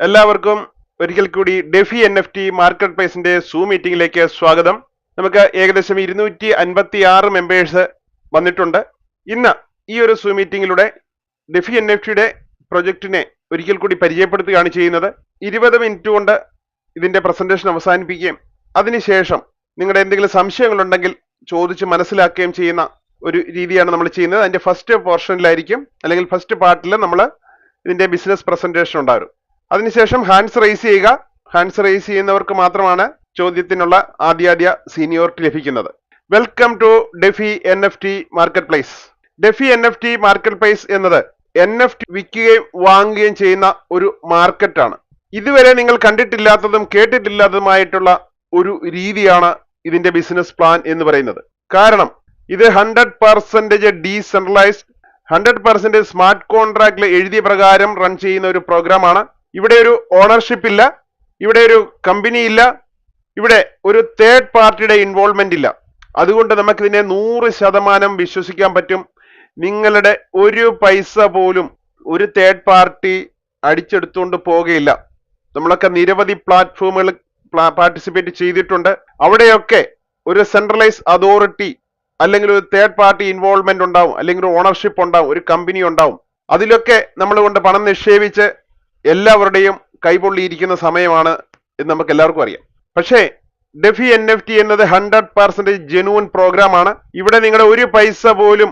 എല്ലാവർക്കും ഒരിക്കൽ കൂടി ഡെഫി NFT മാർക്കറ്റ് പ്ലേസിന്റെ സൂം മീറ്റിംഗിലേക്ക് സ്വാഗതം. നമുക്ക് ഏകദേശം 256 മെമ്പേഴ്സ് വന്നിട്ടുണ്ട്. ഇന്ന് ഈ ഒരു സൂം മീറ്റിംഗിലൂടെ ഡെഫി NFTയുടെ പ്രൊജക്ടിനെ ഒരിക്കൽ കൂടി പരിചയപ്പെടുത്തുകയാണ് ചെയ്യുന്നത്. 20 മിനിറ്റ് കൊണ്ട് ഇതിന്റെ പ്രസന്റേഷൻ അവസാനിപ്പിക്കുകയും അതിനുശേഷം നിങ്ങളുടെ എന്തെങ്കിലും സംശയങ്ങളുണ്ടെങ്കിൽ ചോദിച്ച് മനസ്സിലാക്കുകയും ചെയ്യുന്ന ഒരു രീതിയാണ് നമ്മൾ ചെയ്യുന്നത്. അതിന്റെ ഫസ്റ്റ് പോർഷനിലായിരിക്കും അല്ലെങ്കിൽ ഫസ്റ്റ് പാർട്ടിൽ നമ്മൾ ഇതിന്റെ ബിസിനസ് പ്രസന്റേഷൻ ഉണ്ടാകും. അതിനുശേഷം ഹാൻഡ്സ് റൈസ് ചെയ്യുക. ഹാൻഡ്സ് റൈസ് ചെയ്യുന്നവർക്ക് മാത്രമാണ് ചോദ്യത്തിനുള്ള ആദ്യ സീനിയോറിറ്റി ലഭിക്കുന്നത്. Welcome to DeFi NFT marketplace. DeFi NFT marketplace എന്നത് NFT വിൽക്കുകയും വാങ്ങുകയും ചെയ്യുന്ന ഒരു മാർക്കറ്റാണ്. ഇതുവരെ നിങ്ങൾ കണ്ടിട്ടില്ലാത്തതും കേട്ടിട്ടില്ലാത്തതുമായിട്ടുള്ള ഒരു രീതിയാണ് ഇതിന്റെ ബിസിനസ് പ്ലാൻ എന്ന് പറയുന്നത്. കാരണം ഇത് 100% ഡീസെൻട്രലൈസ്ഡ് 100% സ്മാർട്ട് കോൺട്രാക്റ്റിൽ എഴുതിയ പ്രകാരം റൺ ചെയ്യുന്ന ഒരു പ്രോഗ്രാമാണ്. ഇവിടെ ഒരു ഓണർഷിപ്പ് ഇല്ല, ഇവിടെ ഒരു കമ്പനി ഇല്ല, ഇവിടെ ഒരു തേർഡ് പാർട്ടിയുടെ ഇൻവോൾവ്മെന്റ് ഇല്ല. അതുകൊണ്ട് നമുക്കിതിനെ 100% വിശ്വസിക്കാൻ പറ്റും. നിങ്ങളുടെ ഒരു പൈസ പോലും ഒരു തേർഡ് പാർട്ടി അടിച്ചെടുത്തുകൊണ്ട് പോകുകയില്ല. നമ്മളൊക്കെ നിരവധി പ്ലാറ്റ്ഫോമുകൾ പാർട്ടിസിപ്പേറ്റ് ചെയ്തിട്ടുണ്ട്. അവിടെയൊക്കെ ഒരു സെൻട്രലൈസ് അതോറിറ്റി അല്ലെങ്കിൽ ഒരു തേർഡ് പാർട്ടി ഇൻവോൾവ്മെന്റ് ഉണ്ടാവും, അല്ലെങ്കിൽ ഒരു ഓണർഷിപ്പ് ഉണ്ടാവും, ഒരു കമ്പനി ഉണ്ടാവും. അതിലൊക്കെ നമ്മൾ കൊണ്ട് പണം നിക്ഷേപിച്ച് എല്ലാവരുടെയും കൈപൊള്ളിയിരിക്കുന്ന സമയമാണ് എന്ന് നമുക്ക് എല്ലാവർക്കും അറിയാം. പക്ഷേ ഡെഫി NFT എന്നത് 100% ജെനുവൻ പ്രോഗ്രാം ആണ്. ഇവിടെ നിങ്ങളുടെ ഒരു പൈസ പോലും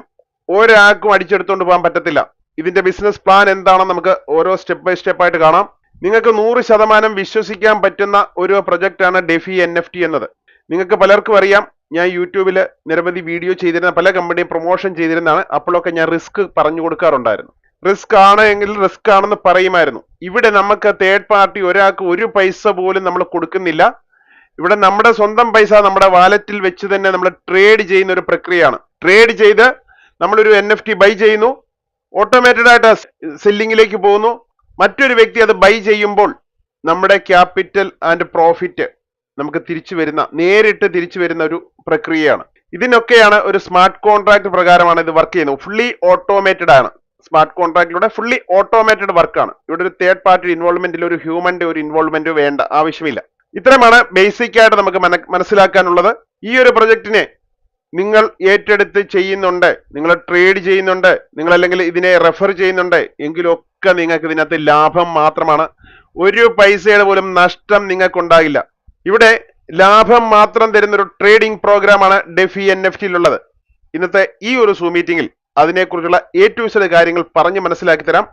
ഒരാൾക്കും അടിച്ചെടുത്തുകൊണ്ട് പോകാൻ പറ്റത്തില്ല. ഇതിന്റെ ബിസിനസ് പ്ലാൻ എന്താണെന്ന് നമുക്ക് ഓരോ സ്റ്റെപ്പ് ബൈ സ്റ്റെപ്പ് ആയിട്ട് കാണാം. നിങ്ങൾക്ക് 100% വിശ്വസിക്കാൻ പറ്റുന്ന ഒരു പ്രൊജക്റ്റ് ആണ് ഡെഫി NFT എന്നത്. നിങ്ങൾക്ക് പലർക്കും അറിയാം, ഞാൻ യൂട്യൂബിൽ നിരവധി വീഡിയോ ചെയ്തിരുന്ന, പല കമ്പനിയും പ്രൊമോഷൻ ചെയ്തിരുന്നതാണ്. അപ്പോഴൊക്കെ ഞാൻ റിസ്ക് പറഞ്ഞു കൊടുക്കാറുണ്ടായിരുന്നു. റിസ്ക് ആണ് എങ്കിൽ റിസ്ക് ആണെന്ന് പറയുമായിരുന്നു. ഇവിടെ നമുക്ക് തേർഡ് പാർട്ടി ഒരാൾക്ക് ഒരു പൈസ പോലും നമ്മൾ കൊടുക്കുന്നില്ല. ഇവിടെ നമ്മുടെ സ്വന്തം പൈസ നമ്മുടെ വാലറ്റിൽ വെച്ച് തന്നെ നമ്മൾ ട്രേഡ് ചെയ്യുന്ന ഒരു പ്രക്രിയയാണ്. ട്രേഡ് ചെയ്ത് നമ്മളൊരു NFT ബൈ ചെയ്യുന്നു, ഓട്ടോമാറ്റഡ് ആയിട്ട് സെല്ലിങ്ങിലേക്ക് പോകുന്നു. മറ്റൊരു വ്യക്തി അത് ബൈ ചെയ്യുമ്പോൾ നമ്മുടെ ക്യാപിറ്റൽ ആൻഡ് പ്രോഫിറ്റ് നമുക്ക് നേരിട്ട് തിരിച്ചു വരുന്ന ഒരു പ്രക്രിയയാണ്. ഇതിനൊക്കെയാണ് ഒരു സ്മാർട്ട് കോൺട്രാക്ട് പ്രകാരമാണ് ഇത് വർക്ക് ചെയ്യുന്നത്. ഫുള്ളി ഓട്ടോമേറ്റഡ് ആണ്. സ്മാർട്ട് കോൺട്രാക്റ്റിലൂടെ ഫുള്ളി ഓട്ടോമേറ്റഡ് വർക്കാണ്. ഇവിടെ ഒരു തേർഡ് പാർട്ടി ഇൻവോൾവ്മെന്റിൽ ഒരു ഹ്യൂമന്റെ ഒരു ഇൻവോൾവ്മെന്റ് വേണ്ട, ആവശ്യമില്ല. ഇത്രയുമാണ് ബേസിക് ആയിട്ട് നമുക്ക് മനസ്സിലാക്കാനുള്ളത്. ഈ ഒരു പ്രൊജക്ടിനെ നിങ്ങൾ ഏറ്റെടുത്ത് ചെയ്യുന്നുണ്ട്, നിങ്ങൾ ട്രേഡ് ചെയ്യുന്നുണ്ട്, നിങ്ങൾ അല്ലെങ്കിൽ ഇതിനെ റെഫർ ചെയ്യുന്നുണ്ട് എങ്കിലൊക്കെ നിങ്ങൾക്ക് ഇതിനകത്ത് ലാഭം മാത്രമാണ്. ഒരു പൈസയുടെ പോലും നഷ്ടം നിങ്ങൾക്ക് ഉണ്ടാകില്ല. ഇവിടെ ലാഭം മാത്രം തരുന്ന ഒരു ട്രേഡിംഗ് പ്രോഗ്രാമാണ് ഡെഫി NFTയിലുള്ളത്. ഇന്നത്തെ ഈ ഒരു സൂം മീറ്റിംഗിൽ അതിനെക്കുറിച്ചുള്ള A to Z കാര്യങ്ങൾ പറഞ്ഞ് മനസ്സിലാക്കി തരാം.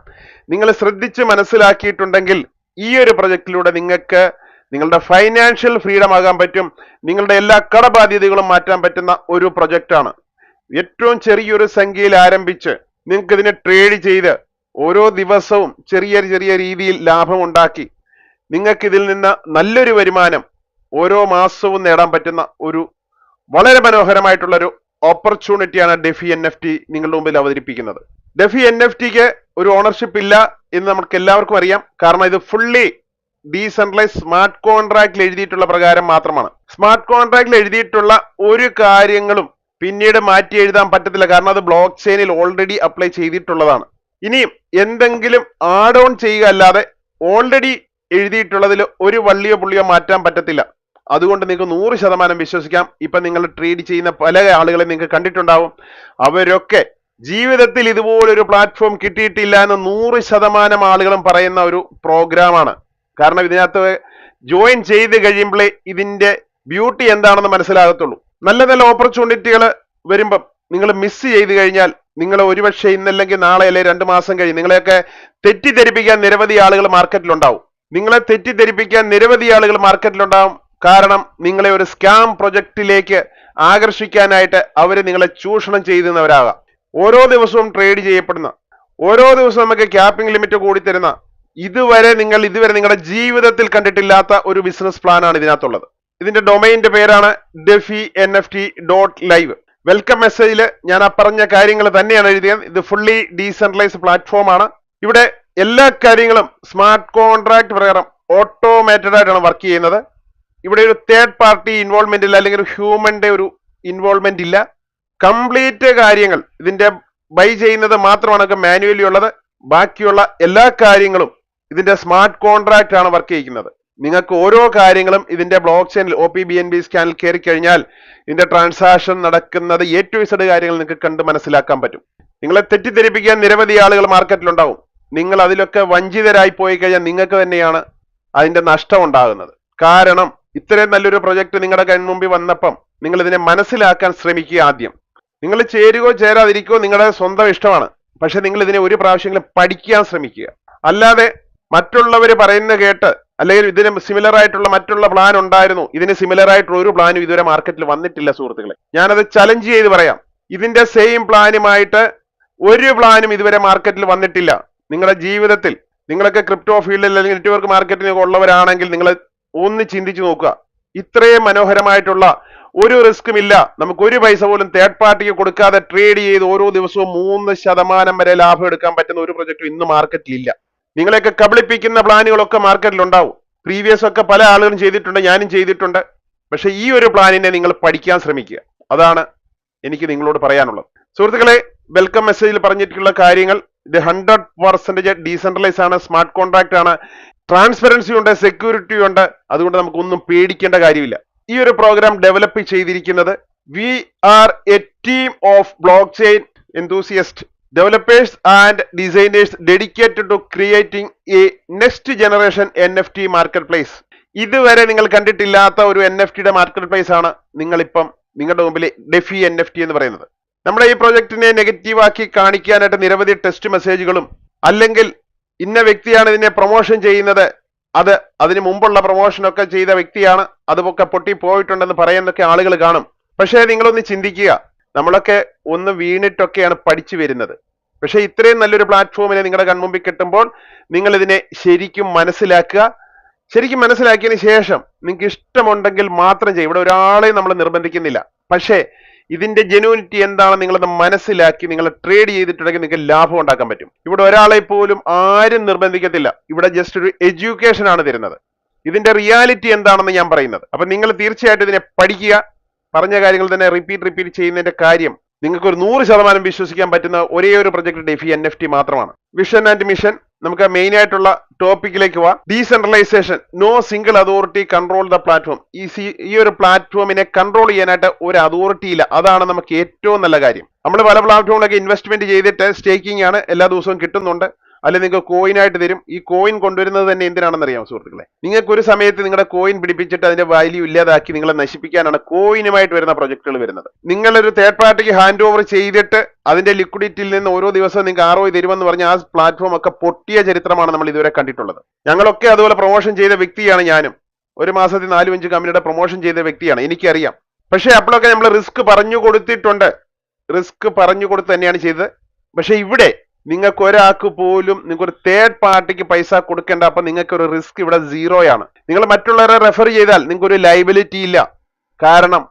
നിങ്ങൾ ശ്രദ്ധിച്ച് മനസ്സിലാക്കിയിട്ടുണ്ടെങ്കിൽ ഈ ഒരു പ്രൊജക്റ്റിലൂടെ നിങ്ങൾക്ക് നിങ്ങളുടെ ഫൈനാൻഷ്യൽ ഫ്രീഡം ആകാൻ പറ്റും. നിങ്ങളുടെ എല്ലാ കടബാധ്യതകളും മാറ്റാൻ പറ്റുന്ന ഒരു പ്രൊജക്റ്റാണ്. ഏറ്റവും ചെറിയൊരു സംഖ്യയിൽ ആരംഭിച്ച് നിങ്ങൾക്ക് ഇതിനെ ട്രേഡ് ചെയ്ത് ഓരോ ദിവസവും ചെറിയ രീതിയിൽ ലാഭം ഉണ്ടാക്കി നിങ്ങൾക്ക് ഇതിൽ നിന്ന് നല്ലൊരു വരുമാനം ഓരോ മാസവും നേടാൻ പറ്റുന്ന ഒരു വളരെ മനോഹരമായിട്ടുള്ള ഒരു ഓപ്പർച്യൂണിറ്റിയാണ് ഡെഫി NFT നിങ്ങളുടെ മുമ്പിൽ അവതരിപ്പിക്കുന്നത്. ഡെഫി NFTക്ക് ഒരു ഓണർഷിപ്പ് ഇല്ല എന്ന് നമുക്ക് എല്ലാവർക്കും അറിയാം. കാരണം ഇത് ഫുള്ളി ഡീസെൻട്രലൈസ് സ്മാർട്ട് കോൺട്രാക്റ്റിൽ എഴുതിയിട്ടുള്ള പ്രകാരം മാത്രമാണ്. സ്മാർട്ട് കോൺട്രാക്റ്റിൽ എഴുതിയിട്ടുള്ള ഒരു കാര്യങ്ങളും പിന്നീട് മാറ്റി എഴുതാൻ പറ്റത്തില്ല. കാരണം അത് ബ്ലോക്ക് ചെയിനിൽ ഓൾറെഡി അപ്ലൈ ചെയ്തിട്ടുള്ളതാണ്. ഇനിയും എന്തെങ്കിലും ആഡ് ഓൺ ചെയ്യുക അല്ലാതെ ഓൾറെഡി എഴുതിയിട്ടുള്ളതിൽ ഒരു വള്ളിയോ പുള്ളിയോ മാറ്റാൻ പറ്റത്തില്ല. അതുകൊണ്ട് നിങ്ങൾക്ക് 100% വിശ്വസിക്കാം. ഇപ്പൊ നിങ്ങൾ ട്രേഡ് ചെയ്യുന്ന പല ആളുകളെ നിങ്ങൾക്ക് കണ്ടിട്ടുണ്ടാവും. അവരൊക്കെ ജീവിതത്തിൽ ഇതുപോലൊരു പ്ലാറ്റ്ഫോം കിട്ടിയിട്ടില്ല എന്ന് 100% ആളുകളും പറയുന്ന ഒരു പ്രോഗ്രാമാണ്. കാരണം ഇതിനകത്ത് ജോയിൻ ചെയ്ത് കഴിയുമ്പോഴേ ഇതിന്റെ ബ്യൂട്ടി എന്താണെന്ന് മനസ്സിലാകത്തുള്ളൂ. നല്ല ഓപ്പർച്യൂണിറ്റികൾ വരുമ്പം നിങ്ങൾ മിസ് ചെയ്ത് കഴിഞ്ഞാൽ നിങ്ങൾ ഒരുപക്ഷെ ഇന്നല്ലെങ്കിൽ നാളെ അല്ലെ 2 മാസം കഴിഞ്ഞ് നിങ്ങളെയൊക്കെ തെറ്റിദ്ധരിപ്പിക്കാൻ നിരവധി ആളുകൾ മാർക്കറ്റിലുണ്ടാവും. നിങ്ങളെ തെറ്റിദ്ധരിപ്പിക്കാൻ നിരവധി ആളുകൾ മാർക്കറ്റിലുണ്ടാവും. കാരണം നിങ്ങളെ ഒരു സ്കാം പ്രൊജക്റ്റിലേക്ക് ആകർഷിക്കാനായിട്ട് അവർ നിങ്ങളെ ചൂഷണം ചെയ്യുന്നവരാകാം. ഓരോ ദിവസവും ട്രേഡ് ചെയ്യപ്പെടുന്ന, ഓരോ ദിവസവും നമുക്ക് ക്യാപ്പിംഗ് ലിമിറ്റ് കൂടി തരുന്ന, ഇതുവരെ നിങ്ങളുടെ ജീവിതത്തിൽ കണ്ടിട്ടില്ലാത്ത ഒരു ബിസിനസ് പ്ലാൻ ആണ് ഇതിനകത്തുള്ളത്. ഇതിന്റെ ഡൊമൈനിന്റെ പേരാണ് DefiNFT.live. വെൽക്കം മെസ്സേജിൽ ഞാൻ ആ പറഞ്ഞ കാര്യങ്ങൾ തന്നെയാണ് എഴുതിയത്. ഇത് ഫുള്ളി ഡീസെൻട്രലൈസ്ഡ് പ്ലാറ്റ്ഫോം ആണ്. ഇവിടെ എല്ലാ കാര്യങ്ങളും സ്മാർട്ട് കോൺട്രാക്ട് പ്രകാരം ഓട്ടോമേറ്റഡ് ആയിട്ടാണ് വർക്ക് ചെയ്യുന്നത്. ഇവിടെ ഒരു തേർഡ് പാർട്ടി ഇൻവോൾവ്മെന്റ് ഇല്ല, അല്ലെങ്കിൽ ഒരു ഹ്യൂമന്റെ ഒരു ഇൻവോൾവ്മെന്റ് ഇല്ല. കംപ്ലീറ്റ് കാര്യങ്ങൾ ഇതിന്റെ ബൈ ചെയ്യുന്നത് മാത്രമാണ് മാനുവലി ഉള്ളത്. ബാക്കിയുള്ള എല്ലാ കാര്യങ്ങളും ഇതിന്റെ സ്മാർട്ട് കോൺട്രാക്ട് ആണ് വർക്ക് ചെയ്യുന്നത്. നിങ്ങൾക്ക് ഓരോ കാര്യങ്ങളും ഇതിന്റെ ബ്ലോക്ക് ചെയിനിൽ OPBNB സ്കാനിൽ കയറി കഴിഞ്ഞാൽ ഇതിന്റെ ട്രാൻസാക്ഷൻ നടക്കുന്നത് A to Z കാര്യങ്ങൾ നിങ്ങൾക്ക് കണ്ട് മനസ്സിലാക്കാൻ പറ്റും. നിങ്ങളെ തെറ്റിദ്ധരിപ്പിക്കാൻ നിരവധി ആളുകൾ മാർക്കറ്റിലുണ്ടാവും. നിങ്ങൾ അതിലൊക്കെ വഞ്ചിതരായി പോയി കഴിഞ്ഞാൽ നിങ്ങൾക്ക് തന്നെയാണ് അതിന്റെ നഷ്ടം ഉണ്ടാകുന്നത്. കാരണം ഇത്രയും നല്ലൊരു പ്രൊജക്ട് നിങ്ങളുടെ കൺമുമ്പിൽ വന്നപ്പം നിങ്ങൾ ഇതിനെ മനസ്സിലാക്കാൻ ശ്രമിക്കുക. ആദ്യം നിങ്ങൾ ചേരുകയോ ചേരാതിരിക്കോ നിങ്ങളുടെ സ്വന്തം ഇഷ്ടമാണ്. പക്ഷെ നിങ്ങൾ ഇതിനെ ഒരു പ്രാവശ്യമെങ്കിലും പഠിക്കാൻ ശ്രമിക്കുക. അല്ലാതെ മറ്റുള്ളവർ പറയുന്ന കേട്ട് അല്ലെങ്കിൽ ഇതിന് സിമിലർ ആയിട്ടുള്ള മറ്റുള്ള പ്ലാൻ ഉണ്ടായിരുന്നു, ഇതിന് സിമിലർ ആയിട്ടുള്ള ഒരു പ്ലാനും ഇതുവരെ മാർക്കറ്റിൽ വന്നിട്ടില്ല സുഹൃത്തുക്കളെ. ഞാനത് ചലഞ്ച് ചെയ്ത് പറയാം. ഇതിന്റെ സെയിം പ്ലാനുമായിട്ട് ഒരു പ്ലാനും ഇതുവരെ മാർക്കറ്റിൽ വന്നിട്ടില്ല. നിങ്ങളുടെ ജീവിതത്തിൽ നിങ്ങളൊക്കെ ക്രിപ്റ്റോ ഫീൽഡിൽ അല്ലെങ്കിൽ നെറ്റ്വർക്ക് മാർക്കറ്റിംഗ് ഉള്ളവരാണെങ്കിൽ നിങ്ങൾ ഒന്ന് ചിന്തിച്ചു നോക്കുക. ഇത്രയും മനോഹരമായിട്ടുള്ള ഒരു റിസ്ക്കും ഇല്ല, നമുക്ക് ഒരു പൈസ പോലും തേർഡ് പാർട്ടിക്ക് കൊടുക്കാതെ ട്രേഡ് ചെയ്ത് ഓരോ ദിവസവും 3% വരെ ലാഭം എടുക്കാൻ പറ്റുന്ന ഒരു പ്രൊജക്റ്റും ഇന്ന് മാർക്കറ്റിൽ ഇല്ല. നിങ്ങളെയൊക്കെ കബളിപ്പിക്കുന്ന പ്ലാനുകളൊക്കെ മാർക്കറ്റിൽ ഉണ്ടാവും. പ്രീവിയസ് ഒക്കെ പല ആളുകളും ചെയ്തിട്ടുണ്ട്, ഞാനും ചെയ്തിട്ടുണ്ട്. പക്ഷെ ഈ ഒരു പ്ലാനിനെ നിങ്ങൾ പഠിക്കാൻ ശ്രമിക്കുക. അതാണ് എനിക്ക് നിങ്ങളോട് പറയാനുള്ളത്. സുഹൃത്തുക്കളെ, വെൽക്കം മെസ്സേജിൽ പറഞ്ഞിട്ടുള്ള കാര്യങ്ങൾ ഇത് 100% ഡീസെൻട്രലൈസ് ആണ്, സ്മാർട്ട് കോൺട്രാക്ട് ആണ്, ട്രാൻസ്പെറൻസി ഉണ്ട്, സെക്യൂരിറ്റി ഉണ്ട്. അതുകൊണ്ട് നമുക്കൊന്നും പേടിക്കേണ്ട കാര്യമില്ല. ഈ ഒരു പ്രോഗ്രാം ഡെവലപ്പ് ചെയ്തിരിക്കുന്നത് we are a team of blockchain enthusiasts, developers and designers dedicated to creating a next generation NFT marketplace. ഇതുവരെ നിങ്ങൾ കണ്ടിട്ടില്ലാത്ത ഒരു NFT മാർക്കറ്റ് പ്ലേസ് ആണ് നിങ്ങളിപ്പം നിങ്ങളുടെ മുമ്പിൽ ഡെഫി NFT എന്ന് പറയുന്നത്. നമ്മുടെ ഈ പ്രോജക്റ്റിനെ നെഗറ്റീവ് ആക്കി കാണിക്കാനായിട്ട് നിരവധി ടെസ്റ്റ് മെസ്സേജുകളും അല്ലെങ്കിൽ ഇന്ന വ്യക്തിയാണ് ഇതിനെ പ്രൊമോഷൻ ചെയ്യുന്നത്, അതിന് മുമ്പുള്ള പ്രൊമോഷനൊക്കെ ചെയ്ത വ്യക്തിയാണ്, അതൊക്കെ പൊട്ടി പോയിട്ടുണ്ടെന്ന് പറയുന്നൊക്കെ ആളുകൾ കാണും. പക്ഷേ നിങ്ങളൊന്ന് ചിന്തിക്കുക, നമ്മളൊക്കെ ഒന്ന് വീണിട്ടൊക്കെയാണ് പഠിച്ചു വരുന്നത്. പക്ഷെ ഇത്രയും നല്ലൊരു പ്ലാറ്റ്ഫോമിനെ നിങ്ങളുടെ കൺമുമ്പിൽ കിട്ടുമ്പോൾ നിങ്ങൾ ഇതിനെ ശരിക്കും മനസ്സിലാക്കുക. ശരിക്കും മനസ്സിലാക്കിയതിന് ശേഷം നിങ്ങൾക്ക് ഇഷ്ടമുണ്ടെങ്കിൽ മാത്രം ചെയ്യും. ഇവിടെ ഒരാളെയും നമ്മൾ നിർബന്ധിക്കുന്നില്ല. പക്ഷേ ഇതിന്റെ ജെന്യൂനിറ്റി എന്താണെന്ന് നിങ്ങളത് മനസ്സിലാക്കി നിങ്ങൾ ട്രേഡ് ചെയ്തിട്ടുണ്ടെങ്കിൽ നിങ്ങൾക്ക് ലാഭം ഉണ്ടാക്കാൻ പറ്റും. ഇവിടെ ഒരാളെ പോലും ആരും നിർബന്ധിക്കത്തില്ല. ഇവിടെ ജസ്റ്റ് ഒരു എഡ്യൂക്കേഷൻ ആണ് തരുന്നത്. ഇതിന്റെ റിയാലിറ്റി എന്താണെന്ന് ഞാൻ പറയുന്നത്. അപ്പൊ നിങ്ങൾ തീർച്ചയായിട്ടും ഇതിനെ പഠിക്കുക. പറഞ്ഞ കാര്യങ്ങൾ തന്നെ റിപ്പീറ്റ് ചെയ്യുന്നതിന്റെ കാര്യം നിങ്ങൾക്ക് ഒരു 100% വിശ്വസിക്കാൻ പറ്റുന്ന ഒരേ ഒരു പ്രൊജക്ട് ഡെഫി NFT മാത്രമാണ്. Vision and mission. നമുക്ക് മെയിൻ ആയിട്ടുള്ള ടോപ്പിക്കിലേക്ക് പോവാം. Decentralisation, no single authority control the platform. ഈ ഒരു പ്ലാറ്റ്ഫോമിനെ കൺട്രോൾ ചെയ്യാനായിട്ട് ഒരു അതോറിറ്റി ഇല്ല. അതാണ് നമുക്ക് ഏറ്റവും നല്ല കാര്യം. നമ്മൾ പല പ്ലാറ്റ്ഫോമിലൊക്കെ ഇൻവെസ്റ്റ്മെന്റ് ചെയ്തിട്ട് സ്റ്റേക്കിംഗ് ആണ്, എല്ലാ ദിവസവും കിട്ടുന്നുണ്ട്, അല്ലെങ്കിൽ നിങ്ങൾക്ക് കോയിൻ ആയിട്ട് തരും. ഈ കോയിൻ കൊണ്ടുവരുന്നത് തന്നെ എന്തിനാണെന്ന് അറിയാം സുഹൃത്തുക്കളെ? നിങ്ങൾക്ക് ഒരു സമയത്ത് നിങ്ങളുടെ കോയിൻ പിടിപ്പിച്ചിട്ട് അതിന്റെ വാല്യൂ ഇല്ലാതാക്കി നിങ്ങളെ നശിപ്പിക്കാനാണ് കോയിനുമായിട്ട് വരുന്ന പ്രൊജക്ടുകൾ വരുന്നത്. നിങ്ങളൊരു തേർഡ് പാർട്ടിക്ക് ഹാൻഡ് ഓവർ ചെയ്തിട്ട് അതിന്റെ ലിക്വിഡിറ്റിയിൽ നിന്ന് ഓരോ ദിവസവും നിങ്ങൾക്ക് ROI തരുമെന്ന് പറഞ്ഞ ആ പ്ലാറ്റ്ഫോം ഒക്കെ പൊട്ടിയ ചരിത്രമാണ് നമ്മൾ ഇതുവരെ കണ്ടിട്ടുള്ളത്. ഞങ്ങളൊക്കെ അതുപോലെ പ്രൊമോഷൻ ചെയ്ത വ്യക്തിയാണ് ഞാനും. ഒരു മാസത്തിൽ 4-5 കമ്പനിയുടെ പ്രൊമോഷൻ ചെയ്ത വ്യക്തിയാണ്, എനിക്കറിയാം. പക്ഷെ അപ്പോഴൊക്കെ നമ്മൾ റിസ്ക് പറഞ്ഞു കൊടുത്തിട്ടുണ്ട്, റിസ്ക് പറഞ്ഞു കൊടുത്ത് തന്നെയാണ് ചെയ്തത്. പക്ഷെ ഇവിടെ നിങ്ങൾക്ക് ഒരാൾക്ക് പോലും നിങ്ങൾക്ക് ഒരു തേർഡ് പാർട്ടിക്ക് പൈസ കൊടുക്കേണ്ട. അപ്പൊ നിങ്ങൾക്ക് ഒരു റിസ്ക് ഇവിടെ 0 നിങ്ങൾ മറ്റുള്ളവരെ റെഫർ ചെയ്താൽ നിങ്ങൾക്ക് ഒരു ലയബിലിറ്റി ഇല്ല. കാരണം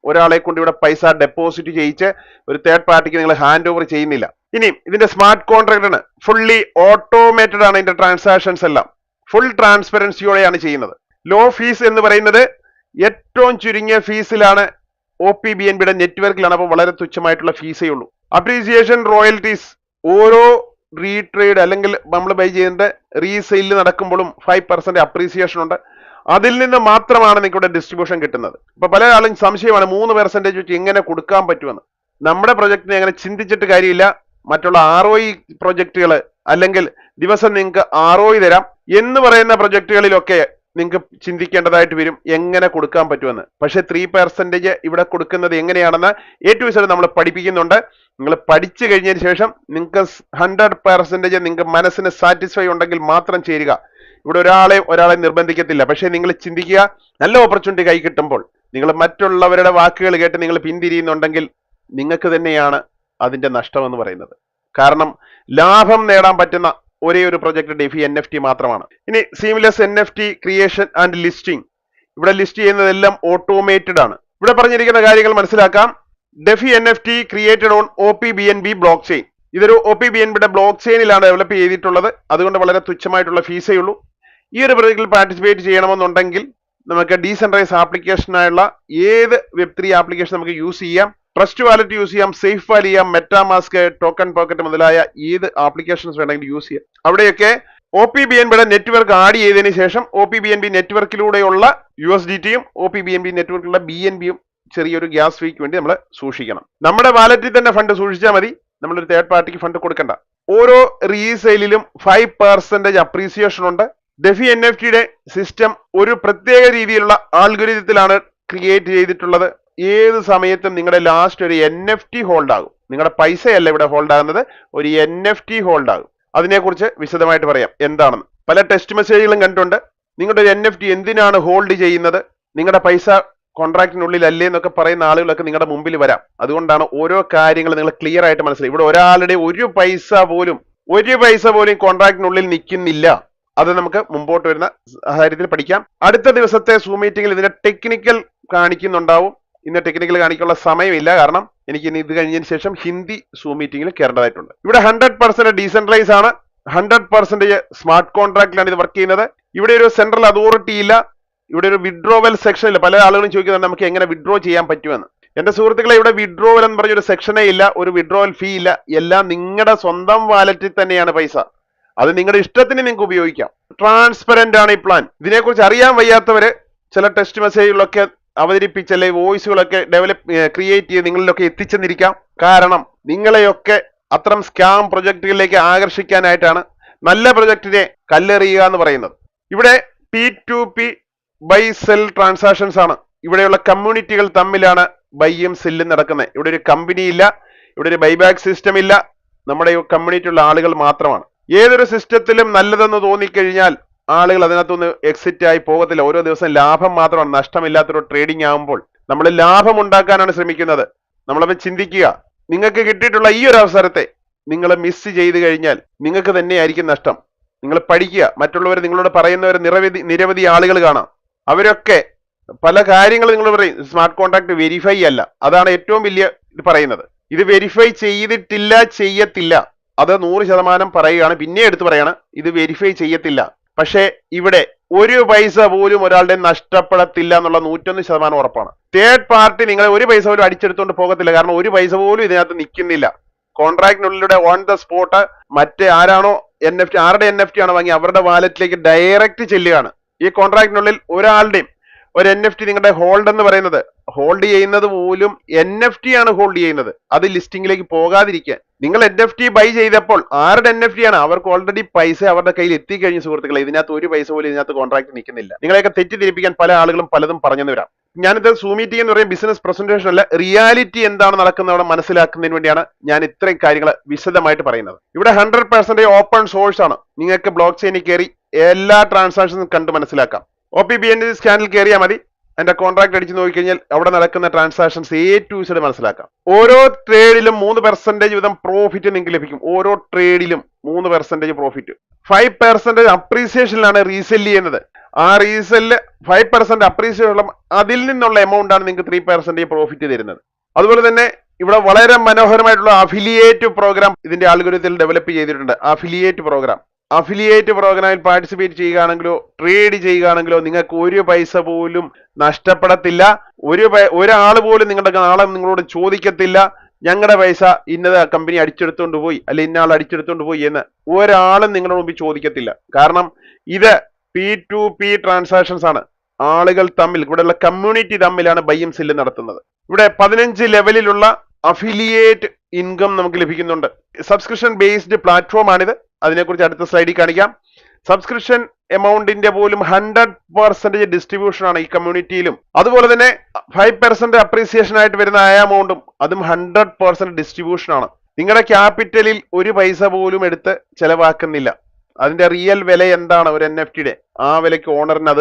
ഒരാളെ കൊണ്ട് ഇവിടെ പൈസ ഡെപ്പോസിറ്റ് ചെയ്യിച്ച് ഒരു തേർഡ് പാർട്ടിക്ക് നിങ്ങൾ ഹാൻഡ് ഓവർ ചെയ്യുന്നില്ല. ഇനി ഇതിന്റെ സ്മാർട്ട് കോൺട്രാക്ട് ആണ്, ഫുള്ളി ഓട്ടോമേറ്റഡ് ആണ്. ഇതിന്റെ ട്രാൻസാക്ഷൻസ് എല്ലാം ഫുൾ ട്രാൻസ്പെറൻസിയോടെയാണ് ചെയ്യുന്നത്. ലോ ഫീസ് എന്ന് പറയുന്നത് ഏറ്റവും ചുരുങ്ങിയ ഫീസിലാണ് OPBNB നെറ്റ്വർക്കിലാണ്. അപ്പോൾ വളരെ തുച്ഛമായിട്ടുള്ള ഫീസേ ഉള്ളൂ. അപ്രീസിയേഷൻ, റോയൽറ്റീസ്, ഓരോ റീട്രേഡ് അല്ലെങ്കിൽ നമ്മൾ ബൈ ചെയ്യുന്ന റീസെയിൽ നടക്കുമ്പോഴും 5% അപ്രീസിയേഷൻ ഉണ്ട്. അതിൽ നിന്ന് മാത്രമാണ് നിങ്ങളുടെ ഡിസ്ട്രിബ്യൂഷൻ കിട്ടുന്നത്. ഇപ്പൊ പല ആളും സംശയമാണ് 3% വെച്ച് എങ്ങനെ കൊടുക്കാൻ പറ്റുമെന്ന്. നമ്മുടെ പ്രൊജക്ടിനെ അങ്ങനെ ചിന്തിച്ചിട്ട് കാര്യമില്ല. മറ്റുള്ള ROI പ്രൊജക്ടുകൾ അല്ലെങ്കിൽ ദിവസം നിങ്ങൾക്ക് ROI തരാം എന്ന് പറയുന്ന പ്രൊജക്ടുകളിലൊക്കെ നിങ്ങൾക്ക് ചിന്തിക്കേണ്ടതായിട്ട് വരും എങ്ങനെ കൊടുക്കാൻ പറ്റുമെന്ന്. പക്ഷെ 3% ഇവിടെ കൊടുക്കുന്നത് എങ്ങനെയാണെന്ന് A to Z നമ്മൾ പഠിപ്പിക്കുന്നുണ്ട്. നിങ്ങൾ പഠിച്ചു കഴിഞ്ഞതിന് ശേഷം നിങ്ങൾക്ക് 100% നിങ്ങൾക്ക് മനസ്സിന് സാറ്റിസ്ഫൈ ഉണ്ടെങ്കിൽ മാത്രം ചേരുക. ഇവിടെ ഒരാളെ നിർബന്ധിക്കത്തില്ല. പക്ഷെ നിങ്ങൾ ചിന്തിക്കുക, നല്ല ഓപ്പർച്യൂണിറ്റി കൈ കിട്ടുമ്പോൾ നിങ്ങൾ മറ്റുള്ളവരുടെ വാക്കുകൾ കേട്ട് നിങ്ങൾ പിന്തിരിയുന്നുണ്ടെങ്കിൽ നിങ്ങൾക്ക് തന്നെയാണ് അതിന്റെ നഷ്ടം എന്ന് പറയുന്നത്. കാരണം ലാഭം നേടാൻ പറ്റുന്ന ഒരേ ഒരു പ്രൊജക്ട് ഡെഫി NFT മാത്രമാണ്. ഇനി seamless NFT creation and listing. ഇവിടെ ലിസ്റ്റ് ചെയ്യുന്നതെല്ലാം ഓട്ടോമേറ്റഡ് ആണ്. ഇവിടെ പറഞ്ഞിരിക്കുന്ന കാര്യങ്ങൾ മനസ്സിലാക്കാം. ഡെഫി NFT created on OPBNB block chain. ഇതൊരു OPBNB ബ്ലോക്ക് ചെയിനിലാണ് ഡെവലപ്പ് ചെയ്തിട്ടുള്ളത്. അതുകൊണ്ട് വളരെ തുച്ഛമായിട്ടുള്ള ഫീസേ ഉള്ളൂ. ഈ ഒരു പ്രൊജക്റ്റിൽ പാർട്ടിസിപ്പേറ്റ് ചെയ്യണമെന്നുണ്ടെങ്കിൽ നമുക്ക് ഡീസെൻട്രലൈസ് ആപ്ലിക്കേഷനായുള്ള ഏത് Web3 ആപ്ലിക്കേഷൻ നമുക്ക് യൂസ് ചെയ്യാം. ട്രസ്റ്റ് വാലറ്റ് യൂസ് ചെയ്യാം, സേഫ് ഫയൽ ചെയ്യാം, മെറ്റാമാസ്ക്, ടോക്കൺ പോക്കറ്റ് മുതലായ ഏത് ആപ്ലിക്കേഷൻസ് വേണമെങ്കിലും യൂസ് ചെയ്യാം. അവിടെയൊക്കെ OPBNB നെറ്റ്വർക്ക് ആഡ് ചെയ്തതിനു ശേഷം OPBNB നെറ്റ്വർക്കിലൂടെയുള്ള USDTയും OPBNB നെറ്റ്വർക്കിലുള്ള BNBയും ചെറിയൊരു ഗ്യാസ് ഫീക്ക് വേണ്ടി നമ്മൾ സൂക്ഷിക്കണം. നമ്മുടെ വാലറ്റിൽ തന്നെ ഫണ്ട് സൂക്ഷിച്ചാൽ മതി, നമ്മളൊരു തേർഡ് പാർട്ടിക്ക് ഫണ്ട് കൊടുക്കണ്ട. ഓരോ റീസെയിലും 5% അപ്രീസിയേഷൻ ഉണ്ട്. ഡെഫി NFT സിസ്റ്റം ഒരു പ്രത്യേക രീതിയിലുള്ള ആൽഗോരിതത്തിലാണ് ക്രിയേറ്റ് ചെയ്തിട്ടുള്ളത്. ഏത് സമയത്തും നിങ്ങളുടെ ലാസ്റ്റ് ഒരു NFT ഹോൾഡ് ആകും. നിങ്ങളുടെ പൈസയല്ല ഇവിടെ ഹോൾഡ് ആകുന്നത്, ഒരു NFT ഹോൾഡ് ആകും. അതിനെക്കുറിച്ച് വിശദമായിട്ട് പറയാം എന്താണെന്ന്. പല ടെക്സ്റ്റ് മെസ്സേജുകളും കണ്ടിട്ടുണ്ട്. നിങ്ങളുടെ ഒരു NFT എന്തിനാണ് ഹോൾഡ് ചെയ്യുന്നത്, നിങ്ങളുടെ പൈസ കോൺട്രാക്റ്റിനുള്ളിൽ അല്ലേ എന്നൊക്കെ പറയുന്ന ആളുകളൊക്കെ നിങ്ങളുടെ മുമ്പിൽ വരാം. അതുകൊണ്ടാണ് ഓരോ കാര്യങ്ങൾ നിങ്ങൾ ക്ലിയർ ആയിട്ട് മനസ്സിലായി. ഇവിടെ ഒരാളുടെ ഒരു പൈസ പോലും കോൺട്രാക്റ്റിനുള്ളിൽ നിൽക്കുന്നില്ല. അത് നമുക്ക് മുമ്പോട്ട് വരുന്ന സാഹചര്യത്തിൽ പഠിക്കാം. അടുത്ത ദിവസത്തെ സൂം മീറ്റിംഗിൽ ഇതിന്റെ ടെക്നിക്കൽ കാണിക്കുന്നുണ്ടാവും. ഇന്ന് ടെക്നിക്കൽ കാണിക്കാനുള്ള സമയമില്ല, കാരണം എനിക്ക് ഇനി ഇത് കഴിഞ്ഞതിന് ശേഷം ഹിന്ദി സൂം മീറ്റിംഗിൽ കയറേണ്ടതായിട്ടുണ്ട്. ഇവിടെ 100% ഡീസെൻട്രലൈസ് ആണ്, 100% സ്മാർട്ട് കോൺട്രാക്റ്റിലാണ് ഇത് വർക്ക് ചെയ്യുന്നത്. ഇവിടെ ഒരു സെൻട്രൽ അതോറിറ്റി ഇല്ല, ഇവിടെ ഒരു വിഡ്രോവൽ സെക്ഷൻ ഇല്ല. പല ആളുകളും ചോദിക്കുന്നുണ്ട് നമുക്ക് എങ്ങനെ വിഡ്രോ ചെയ്യാൻ പറ്റുമെന്ന്. എന്റെ സുഹൃത്തുക്കളെ, ഇവിടെ വിഡ്രോവൽ എന്ന് പറഞ്ഞൊരു സെക്ഷനേ ഇല്ല, ഒരു വിഡ്രോവൽ ഫീ ഇല്ല. എല്ലാം നിങ്ങളുടെ സ്വന്തം വാലറ്റിൽ തന്നെയാണ് പൈസ. അത് നിങ്ങളുടെ ഇഷ്ടത്തിന് നിങ്ങൾക്ക് ഉപയോഗിക്കാം. ട്രാൻസ്പെറന്റ് ആണ് ഈ പ്ലാൻ. ഇതിനെക്കുറിച്ച് അറിയാൻ വയ്യാത്തവര് ചില ടെക്സ്റ്റ് മെസ്സേജുകളൊക്കെ അവതരിപ്പിച്ചല്ലേ വോയിസുകളൊക്കെ ക്രിയേറ്റ് ചെയ്ത് നിങ്ങളിലൊക്കെ എത്തിച്ചെന്നിരിക്കാം. കാരണം നിങ്ങളെയൊക്കെ അത്തരം സ്കാം പ്രൊജക്ടുകളിലേക്ക് ആകർഷിക്കാനായിട്ടാണ് നല്ല പ്രൊജക്ടിനെ കല്ലെറിയുക എന്ന് പറയുന്നത്. ഇവിടെ P2P ബൈ സെൽ ട്രാൻസാക്ഷൻസ് ആണ്. ഇവിടെയുള്ള കമ്മ്യൂണിറ്റികൾ തമ്മിലാണ് ബൈയും സെല്ലും നടക്കുന്നത്. ഇവിടെ ഒരു കമ്പനി ഇല്ല, ഇവിടെ ഒരു ബൈബാക്ക് സിസ്റ്റം ഇല്ല, നമ്മുടെ കമ്മ്യൂണിറ്റിയുള്ള ആളുകൾ മാത്രമാണ്. ഏതൊരു സിസ്റ്റത്തിലും നല്ലതെന്ന് തോന്നിക്കഴിഞ്ഞാൽ ആളുകൾ അതിനകത്തൊന്ന് എക്സിറ്റ് ആയി പോകത്തില്ല. ഓരോ ദിവസം ലാഭം മാത്രമാണ്, നഷ്ടമില്ലാത്തൊരു ട്രേഡിംഗ് ആകുമ്പോൾ നമ്മൾ ലാഭം ഉണ്ടാക്കാനാണ് ശ്രമിക്കുന്നത്. നമ്മളപ്പോൾ ചിന്തിക്കുക, നിങ്ങൾക്ക് കിട്ടിയിട്ടുള്ള ഈ ഒരു അവസരത്തെ നിങ്ങൾ മിസ് ചെയ്ത് കഴിഞ്ഞാൽ നിങ്ങൾക്ക് തന്നെയായിരിക്കും നഷ്ടം. നിങ്ങൾ പഠിക്കുക, മറ്റുള്ളവർ നിങ്ങളോട് പറയുന്നവർ നിരവധി ആളുകൾ കാണാം. അവരൊക്കെ പല കാര്യങ്ങൾ നിങ്ങൾ പറയും സ്മാർട്ട് കോൺട്രാക്ട് വെരിഫൈ അല്ല. അതാണ് ഏറ്റവും വലിയ ഇത് പറയുന്നത്. ഇത് വെരിഫൈ ചെയ്തിട്ടില്ല, ചെയ്യത്തില്ല. അത് 100% പറയുകയാണ്, പിന്നെ എടുത്ത് പറയാണ് ഇത് വെരിഫൈ ചെയ്യത്തില്ല. പക്ഷേ ഇവിടെ ഒരു പൈസ പോലും ഒരാളുടെ നഷ്ടപ്പെടത്തില്ല എന്നുള്ള 101% ഉറപ്പാണ്. തേർഡ് പാർട്ടി നിങ്ങളെ ഒരു പൈസ പോലും അടിച്ചെടുത്തോണ്ട് പോകത്തില്ല. കാരണം ഒരു പൈസ പോലും ഇതിനകത്ത് നിൽക്കുന്നില്ല. കോൺട്രാക്റ്റിനുള്ളിലൂടെ ഓൺ ദ സ്പോട്ട് മറ്റേ ആരാണോ NFT, ആരുടെ NFT ആണോ വാങ്ങി അവരുടെ വാലറ്റിലേക്ക് ഡയറക്റ്റ് ചെല്ലുകയാണ്. ഈ കോൺട്രാക്റ്റിനുള്ളിൽ ഒരാളുടെയും ഒരു NFT നിങ്ങളുടെ ഹോൾഡ് എന്ന് പറയുന്നത് ഹോൾഡ് ചെയ്യുന്നത് പോലും NFT ആണ് ഹോൾഡ് ചെയ്യുന്നത്. അത് ലിസ്റ്റിംഗിലേക്ക് പോകാതിരിക്കാൻ നിങ്ങൾ NFT ബൈ ചെയ്തപ്പോൾ ആരുടെ NFT ആണ്, അവർക്ക് ഓൾറെഡി പൈസ അവരുടെ കയ്യിൽ എത്തിക്കഴിഞ്ഞ സുഹൃത്തുക്കളെ. ഇതിനകത്ത് ഒരു പൈസ പോലും ഇതിനകത്ത് കോൺട്രാക്ട് നിൽക്കുന്നില്ല. നിങ്ങളെയൊക്കെ തെറ്റിദ്ധരിപ്പിക്കാൻ പല ആളുകളും പലതും പറഞ്ഞെന്ന് വരാം. ഞാനിത് സൂം മീറ്റിംഗ് എന്ന് പറയുന്ന ബിസിനസ് പ്രസന്റേഷൻ അല്ല, റിയാലിറ്റി എന്താണ് നടക്കുന്നത് അവിടെ മനസ്സിലാക്കുന്നതിന് വേണ്ടിയാണ് ഞാൻ ഇത്രയും കാര്യങ്ങൾ വിശദമായിട്ട് പറയുന്നത്. ഇവിടെ 100% ഓപ്പൺ സോഴ്സ് ആണ്. നിങ്ങൾക്ക് ബ്ലോക്ക് ചെയിനിൽ കയറി എല്ലാ ട്രാൻസാക്ഷൻസും കണ്ട് മനസ്സിലാക്കാം. OPBNB സ്കാനിൽ കയറിയാൽ മതി. അതിന്റെ കോൺട്രാക്ട് അടിച്ച് നോക്കിക്കഴിഞ്ഞാൽ അവിടെ നടക്കുന്ന ട്രാൻസാക്ഷൻസ് A to Z മനസ്സിലാക്കാം. ഓരോ ട്രേഡിലും 3% വീതം പ്രോഫിറ്റ് നിങ്ങൾക്ക് ലഭിക്കും. ഓരോ ട്രേഡിലും 3% പ്രോഫിറ്റ്. 5% അപ്രീസിയേഷനിലാണ് റീസെല് ചെയ്യുന്നത്. ആ റീസെല്ല് 5% അപ്രീസിയേഷൻ, അതിൽ നിന്നുള്ള എമൗണ്ട് ആണ് നിങ്ങൾക്ക് 3% പ്രോഫിറ്റ് തരുന്നത്. അതുപോലെ തന്നെ ഇവിടെ വളരെ മനോഹരമായിട്ടുള്ള അഫിലിയേറ്റ് പ്രോഗ്രാം ഇതിന്റെ ആൽഗോരിതത്തിൽ ഡെവലപ്പ് ചെയ്തിട്ടുണ്ട്. അഫിലിയേറ്റ് പ്രോഗ്രാമിൽ പാർട്ടിസിപ്പേറ്റ് ചെയ്യുകയാണെങ്കിലോ ട്രേഡ് ചെയ്യുകയാണെങ്കിലോ നിങ്ങൾക്ക് ഒരു പൈസ പോലും നഷ്ടപ്പെടത്തില്ല. ഒരാൾ പോലും നിങ്ങളുടെ നാളെ നിങ്ങളോട് ചോദിക്കത്തില്ല ഞങ്ങളുടെ പൈസ ഇന്നത് കമ്പനി അടിച്ചെടുത്തോണ്ട് പോയി അല്ലെ ഇന്നയാൾ അടിച്ചെടുത്തോണ്ട് പോയി എന്ന് ഒരാളും നിങ്ങളുടെ മുമ്പിൽ ചോദിക്കത്തില്ല. കാരണം ഇത് P2P ട്രാൻസാക്ഷൻസ് ആണ്. ആളുകൾ തമ്മിൽ, ഇവിടെയുള്ള കമ്മ്യൂണിറ്റി തമ്മിലാണ് ബൈയും സെല്ലും നടത്തുന്നത്. ഇവിടെ 15 ലെവലിലുള്ള അഫിലിയേറ്റ് ഇൻകം നമുക്ക് ലഭിക്കുന്നുണ്ട്. സബ്സ്ക്രിപ്ഷൻ ബേസ്ഡ് പ്ലാറ്റ്ഫോം ആണിത്. അതിനെക്കുറിച്ച് അടുത്ത സ്ലൈഡിൽ കാണിക്കാം. സബ്സ്ക്രിപ്ഷൻ എമൗണ്ടിന്റെ പോലും 100% ഡിസ്ട്രിബ്യൂഷൻ ആണ് ഈ കമ്മ്യൂണിറ്റിയിലും. അതുപോലെ തന്നെ 5% അപ്രീസിയേഷൻ ആയിട്ട് വരുന്ന ആ എമൗണ്ടും അതും 100% ഡിസ്ട്രിബ്യൂഷൻ ആണ്. നിങ്ങളുടെ ക്യാപിറ്റലിൽ ഒരു പൈസ പോലും എടുത്ത് ചെലവാക്കുന്നില്ല. അതിന്റെ റിയൽ വില എന്താണ് ഒരു NFTയുടെ, ആ വിലയ്ക്ക് ഓണറിന്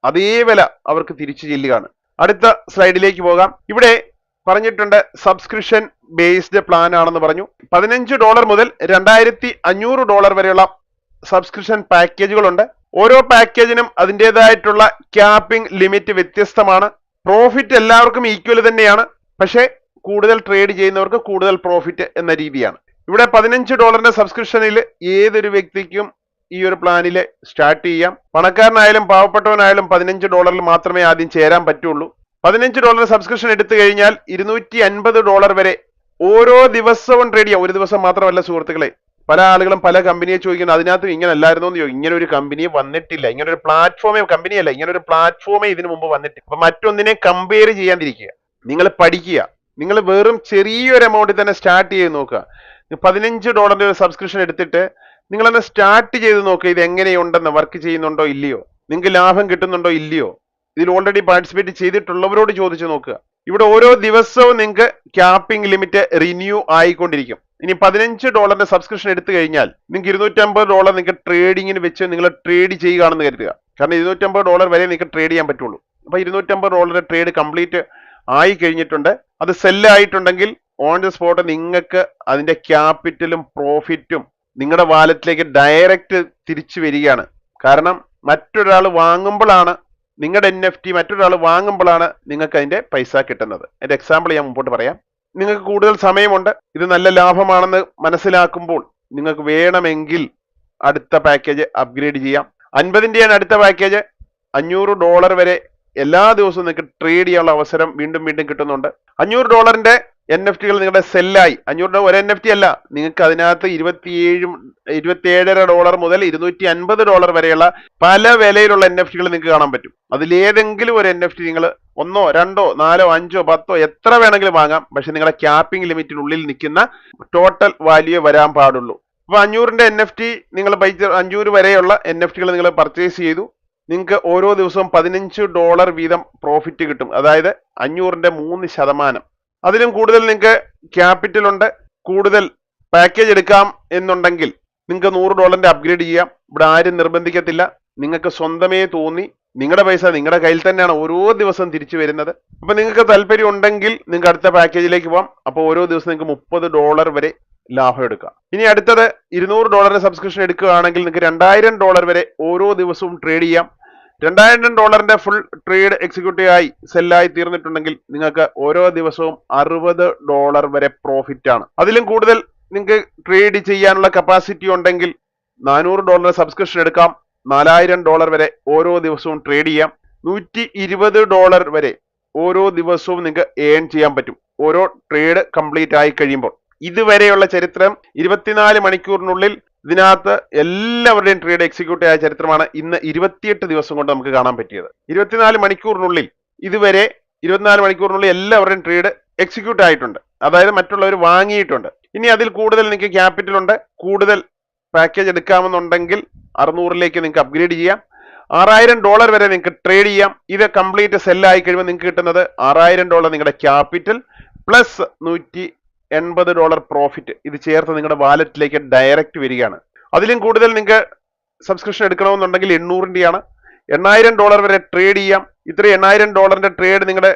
അതേ വില അവർക്ക് തിരിച്ചു ചെല്ലുകയാണ്. അടുത്ത സ്ലൈഡിലേക്ക് പോകാം. ഇവിടെ പറഞ്ഞിട്ടുണ്ട് സബ്സ്ക്രിപ്ഷൻ ബേസ്ഡ് പ്ലാൻ ആണെന്ന് പറഞ്ഞു. $15 മുതൽ $2500 വരെയുള്ള സബ്സ്ക്രിപ്ഷൻ പാക്കേജുകളുണ്ട്. ഓരോ പാക്കേജിനും അതിൻ്റെതായിട്ടുള്ള ക്യാപ്പിംഗ് ലിമിറ്റ് വ്യത്യസ്തമാണ്. പ്രോഫിറ്റ് എല്ലാവർക്കും ഈക്വൽ തന്നെയാണ്, പക്ഷേ കൂടുതൽ ട്രേഡ് ചെയ്യുന്നവർക്ക് കൂടുതൽ പ്രോഫിറ്റ് എന്ന രീതിയാണ്. ഇവിടെ $15 സബ്സ്ക്രിപ്ഷനിൽ ഏതൊരു വ്യക്തിക്കും ഈ ഒരു പ്ലാനിൽ സ്റ്റാർട്ട് ചെയ്യാം. പണക്കാരനായാലും പാവപ്പെട്ടവനായാലും $15 മാത്രമേ ആദ്യം ചേരാൻ പറ്റുള്ളൂ. $15 സബ്സ്ക്രിപ്ഷൻ എടുത്തു കഴിഞ്ഞാൽ $250 വരെ ഓരോ ദിവസവും ട്രേഡ് ചെയ്യാം. ഒരു ദിവസം മാത്രമല്ല സുഹൃത്തുക്കളെ, പല ആളുകളും പല കമ്പനിയെ ചോദിക്കുന്നത് അതിനകത്ത് ഇങ്ങനെ അല്ലായിരുന്നോ എന്ന് ചോദിക്കും. ഇങ്ങനെ ഒരു കമ്പനി വന്നിട്ടില്ല, ഇങ്ങനെ ഒരു പ്ലാറ്റ്ഫോമേ കമ്പനിയല്ല, ഇങ്ങനെ ഒരു പ്ലാറ്റ്ഫോമേ ഇതിനു മുമ്പ് വന്നിട്ടില്ല. അപ്പൊ മറ്റൊന്നിനെ കമ്പയർ ചെയ്യാതിരിക്കുക, നിങ്ങൾ പഠിക്കുക. നിങ്ങൾ വെറും ചെറിയൊരു എമൗണ്ടിൽ തന്നെ സ്റ്റാർട്ട് ചെയ്ത് നോക്കുക. $15 ഒരു സബ്സ്ക്രിപ്ഷൻ എടുത്തിട്ട് നിങ്ങളൊന്ന് സ്റ്റാർട്ട് ചെയ്ത് നോക്കുക. ഇത് എങ്ങനെയുണ്ടെന്ന്, വർക്ക് ചെയ്യുന്നുണ്ടോ ഇല്ലയോ, നിങ്ങൾക്ക് ലാഭം കിട്ടുന്നുണ്ടോ ഇല്ലയോ, ഇതിൽ ഓൾറെഡി പാർട്ടിസിപ്പേറ്റ് ചെയ്തിട്ടുള്ളവരോട് ചോദിച്ചു നോക്കുക. ഇവിടെ ഓരോ ദിവസവും നിങ്ങൾക്ക് ക്യാപ്പിംഗ് ലിമിറ്റ് റിന്യൂ ആയിക്കൊണ്ടിരിക്കും. ഇനി $15 സബ്സ്ക്രിപ്ഷൻ എടുത്തു കഴിഞ്ഞാൽ നിങ്ങൾക്ക് $250 നിങ്ങൾക്ക് ട്രേഡിങ്ങിന് വെച്ച് നിങ്ങൾ ട്രേഡ് ചെയ്യുകയാണെന്ന് കരുതുക. കാരണം $250 വരെ നിങ്ങൾക്ക് ട്രേഡ് ചെയ്യാൻ പറ്റുള്ളൂ. അപ്പൊ $250 ട്രേഡ് കംപ്ലീറ്റ് ആയി കഴിഞ്ഞിട്ടുണ്ട്. അത് സെല്ല് ആയിട്ടുണ്ടെങ്കിൽ ഓൺ ദ സ്പോട്ട് നിങ്ങൾക്ക് അതിന്റെ ക്യാപിറ്റലും പ്രോഫിറ്റും നിങ്ങളുടെ വാലറ്റിലേക്ക് ഡയറക്റ്റ് തിരിച്ചു വരികയാണ്. കാരണം മറ്റൊരാൾ വാങ്ങുമ്പോഴാണ്, നിങ്ങളുടെ NFT മറ്റൊരാൾ വാങ്ങുമ്പോഴാണ് നിങ്ങൾക്ക് അതിന്റെ പൈസ കിട്ടുന്നത്. അതിന്റെ എക്സാമ്പിൾ ഞാൻ മുമ്പോട്ട് പറയാം. നിങ്ങൾക്ക് കൂടുതൽ സമയമുണ്ട്, ഇത് നല്ല ലാഭമാണെന്ന് മനസ്സിലാക്കുമ്പോൾ നിങ്ങൾക്ക് വേണമെങ്കിൽ അടുത്ത പാക്കേജ് അപ്ഗ്രേഡ് ചെയ്യാം. 50-ന്റെയാണ് അടുത്ത പാക്കേജ്. $500 വരെ എല്ലാ ദിവസവും നിങ്ങൾക്ക് ട്രേഡ് ചെയ്യാനുള്ള അവസരം വീണ്ടും വീണ്ടും കിട്ടുന്നുണ്ട്. $500 NFT നിങ്ങളുടെ സെല്ലായി, $500 ഒരു NFT അല്ല, നിങ്ങൾക്ക് അതിനകത്ത് $27.5 മുതൽ $250 വരെയുള്ള പല വിലയിലുള്ള NFT നിങ്ങൾക്ക് കാണാൻ പറ്റും. അതിലേതെങ്കിലും ഒരു NFT നിങ്ങൾ 1, 2, 4, 5, 10 എത്ര വേണമെങ്കിലും വാങ്ങാം. പക്ഷെ നിങ്ങളുടെ ക്യാപ്പിംഗ് ലിമിറ്റിനുള്ളിൽ നിൽക്കുന്ന ടോട്ടൽ വാല്യൂ വരാൻ പാടുള്ളൂ. അപ്പൊ 500-ന്റെ NFT നിങ്ങൾ 500 വരെയുള്ള NFT നിങ്ങൾ പർച്ചേസ് ചെയ്തു, നിങ്ങൾക്ക് ഓരോ ദിവസവും $15 വീതം പ്രോഫിറ്റ് കിട്ടും. അതായത് 500-ന്റെ 3%. അതിലും കൂടുതൽ നിങ്ങൾക്ക് ക്യാപിറ്റൽ ഉണ്ട്, കൂടുതൽ പാക്കേജ് എടുക്കാം എന്നുണ്ടെങ്കിൽ നിങ്ങൾക്ക് $100 അപ്ഗ്രേഡ് ചെയ്യാം. ഇവിടെ ആരും നിർബന്ധിക്കത്തില്ല, നിങ്ങൾക്ക് സ്വന്തമേ തോന്നി. നിങ്ങളുടെ പൈസ നിങ്ങളുടെ കയ്യിൽ തന്നെയാണ് ഓരോ ദിവസം തിരിച്ചു വരുന്നത്. അപ്പൊ നിങ്ങൾക്ക് താല്പര്യം ഉണ്ടെങ്കിൽ നിങ്ങൾക്ക് അടുത്ത പാക്കേജിലേക്ക് പോകാം. അപ്പോൾ ഓരോ ദിവസം നിങ്ങൾക്ക് $30 വരെ ലാഭം എടുക്കാം. ഇനി അടുത്തത് $200 സബ്സ്ക്രിപ്ഷൻ എടുക്കുകയാണെങ്കിൽ നിങ്ങൾക്ക് $2000 വരെ ഓരോ ദിവസവും ട്രേഡ് ചെയ്യാം. $2000 ഫുൾ ട്രേഡ് എക്സിക്യൂട്ടീവ് ആയി സെല്ലായി തീർന്നിട്ടുണ്ടെങ്കിൽ നിങ്ങൾക്ക് ഓരോ ദിവസവും $60 വരെ പ്രോഫിറ്റ് ആണ്. അതിലും കൂടുതൽ നിങ്ങൾക്ക് ട്രേഡ് ചെയ്യാനുള്ള കപ്പാസിറ്റി ഉണ്ടെങ്കിൽ $400 സബ്സ്ക്രിപ്ഷൻ എടുക്കാം. $4000 വരെ ഓരോ ദിവസവും ട്രേഡ് ചെയ്യാം. $120 വരെ ഓരോ ദിവസവും നിങ്ങൾക്ക് ഏൺ ചെയ്യാൻ പറ്റും ഓരോ ട്രേഡ് കംപ്ലീറ്റ് ആയി കഴിയുമ്പോൾ. ഇതുവരെയുള്ള ചരിത്രം 24 മണിക്കൂറിനുള്ളിൽ ഇതിനകത്ത് എല്ലാവരുടെയും ട്രേഡ് എക്സിക്യൂട്ട് ആയ ചരിത്രമാണ് ഇന്ന് 28 ദിവസം കൊണ്ട് നമുക്ക് കാണാൻ പറ്റിയത്. 24 മണിക്കൂറിനുള്ളിൽ ഇതുവരെ 24 മണിക്കൂറിനുള്ളിൽ എല്ലാവരുടെയും ട്രേഡ് എക്സിക്യൂട്ട് ആയിട്ടുണ്ട്. അതായത് മറ്റുള്ളവർ വാങ്ങിയിട്ടുണ്ട്. ഇനി അതിൽ കൂടുതൽ നിങ്ങൾക്ക് ക്യാപിറ്റൽ ഉണ്ട്, കൂടുതൽ പാക്കേജ് എടുക്കാമെന്നുണ്ടെങ്കിൽ 600-ലേക്ക് നിങ്ങൾക്ക് അപ്ഗ്രേഡ് ചെയ്യാം. $6000 വരെ നിങ്ങൾക്ക് ട്രേഡ് ചെയ്യാം. ഇത് കംപ്ലീറ്റ് സെല്ലായി കഴിയുമ്പോൾ നിങ്ങൾക്ക് കിട്ടുന്നത് $6000 നിങ്ങളുടെ ക്യാപിറ്റൽ പ്ലസ് $180 പ്രോഫിറ്റ്. ഇത് ചേർത്ത് നിങ്ങളുടെ വാലറ്റിലേക്ക് ഡയറക്റ്റ് വരികയാണ്. അതിലും കൂടുതൽ നിങ്ങൾക്ക് സബ്സ്ക്രിപ്ഷൻ എടുക്കണമെന്നുണ്ടെങ്കിൽ 800-ന്റെയാണ്. $8000 വരെ ട്രേഡ് ചെയ്യാം. ഇത്ര $8000 ട്രേഡ് നിങ്ങളുടെ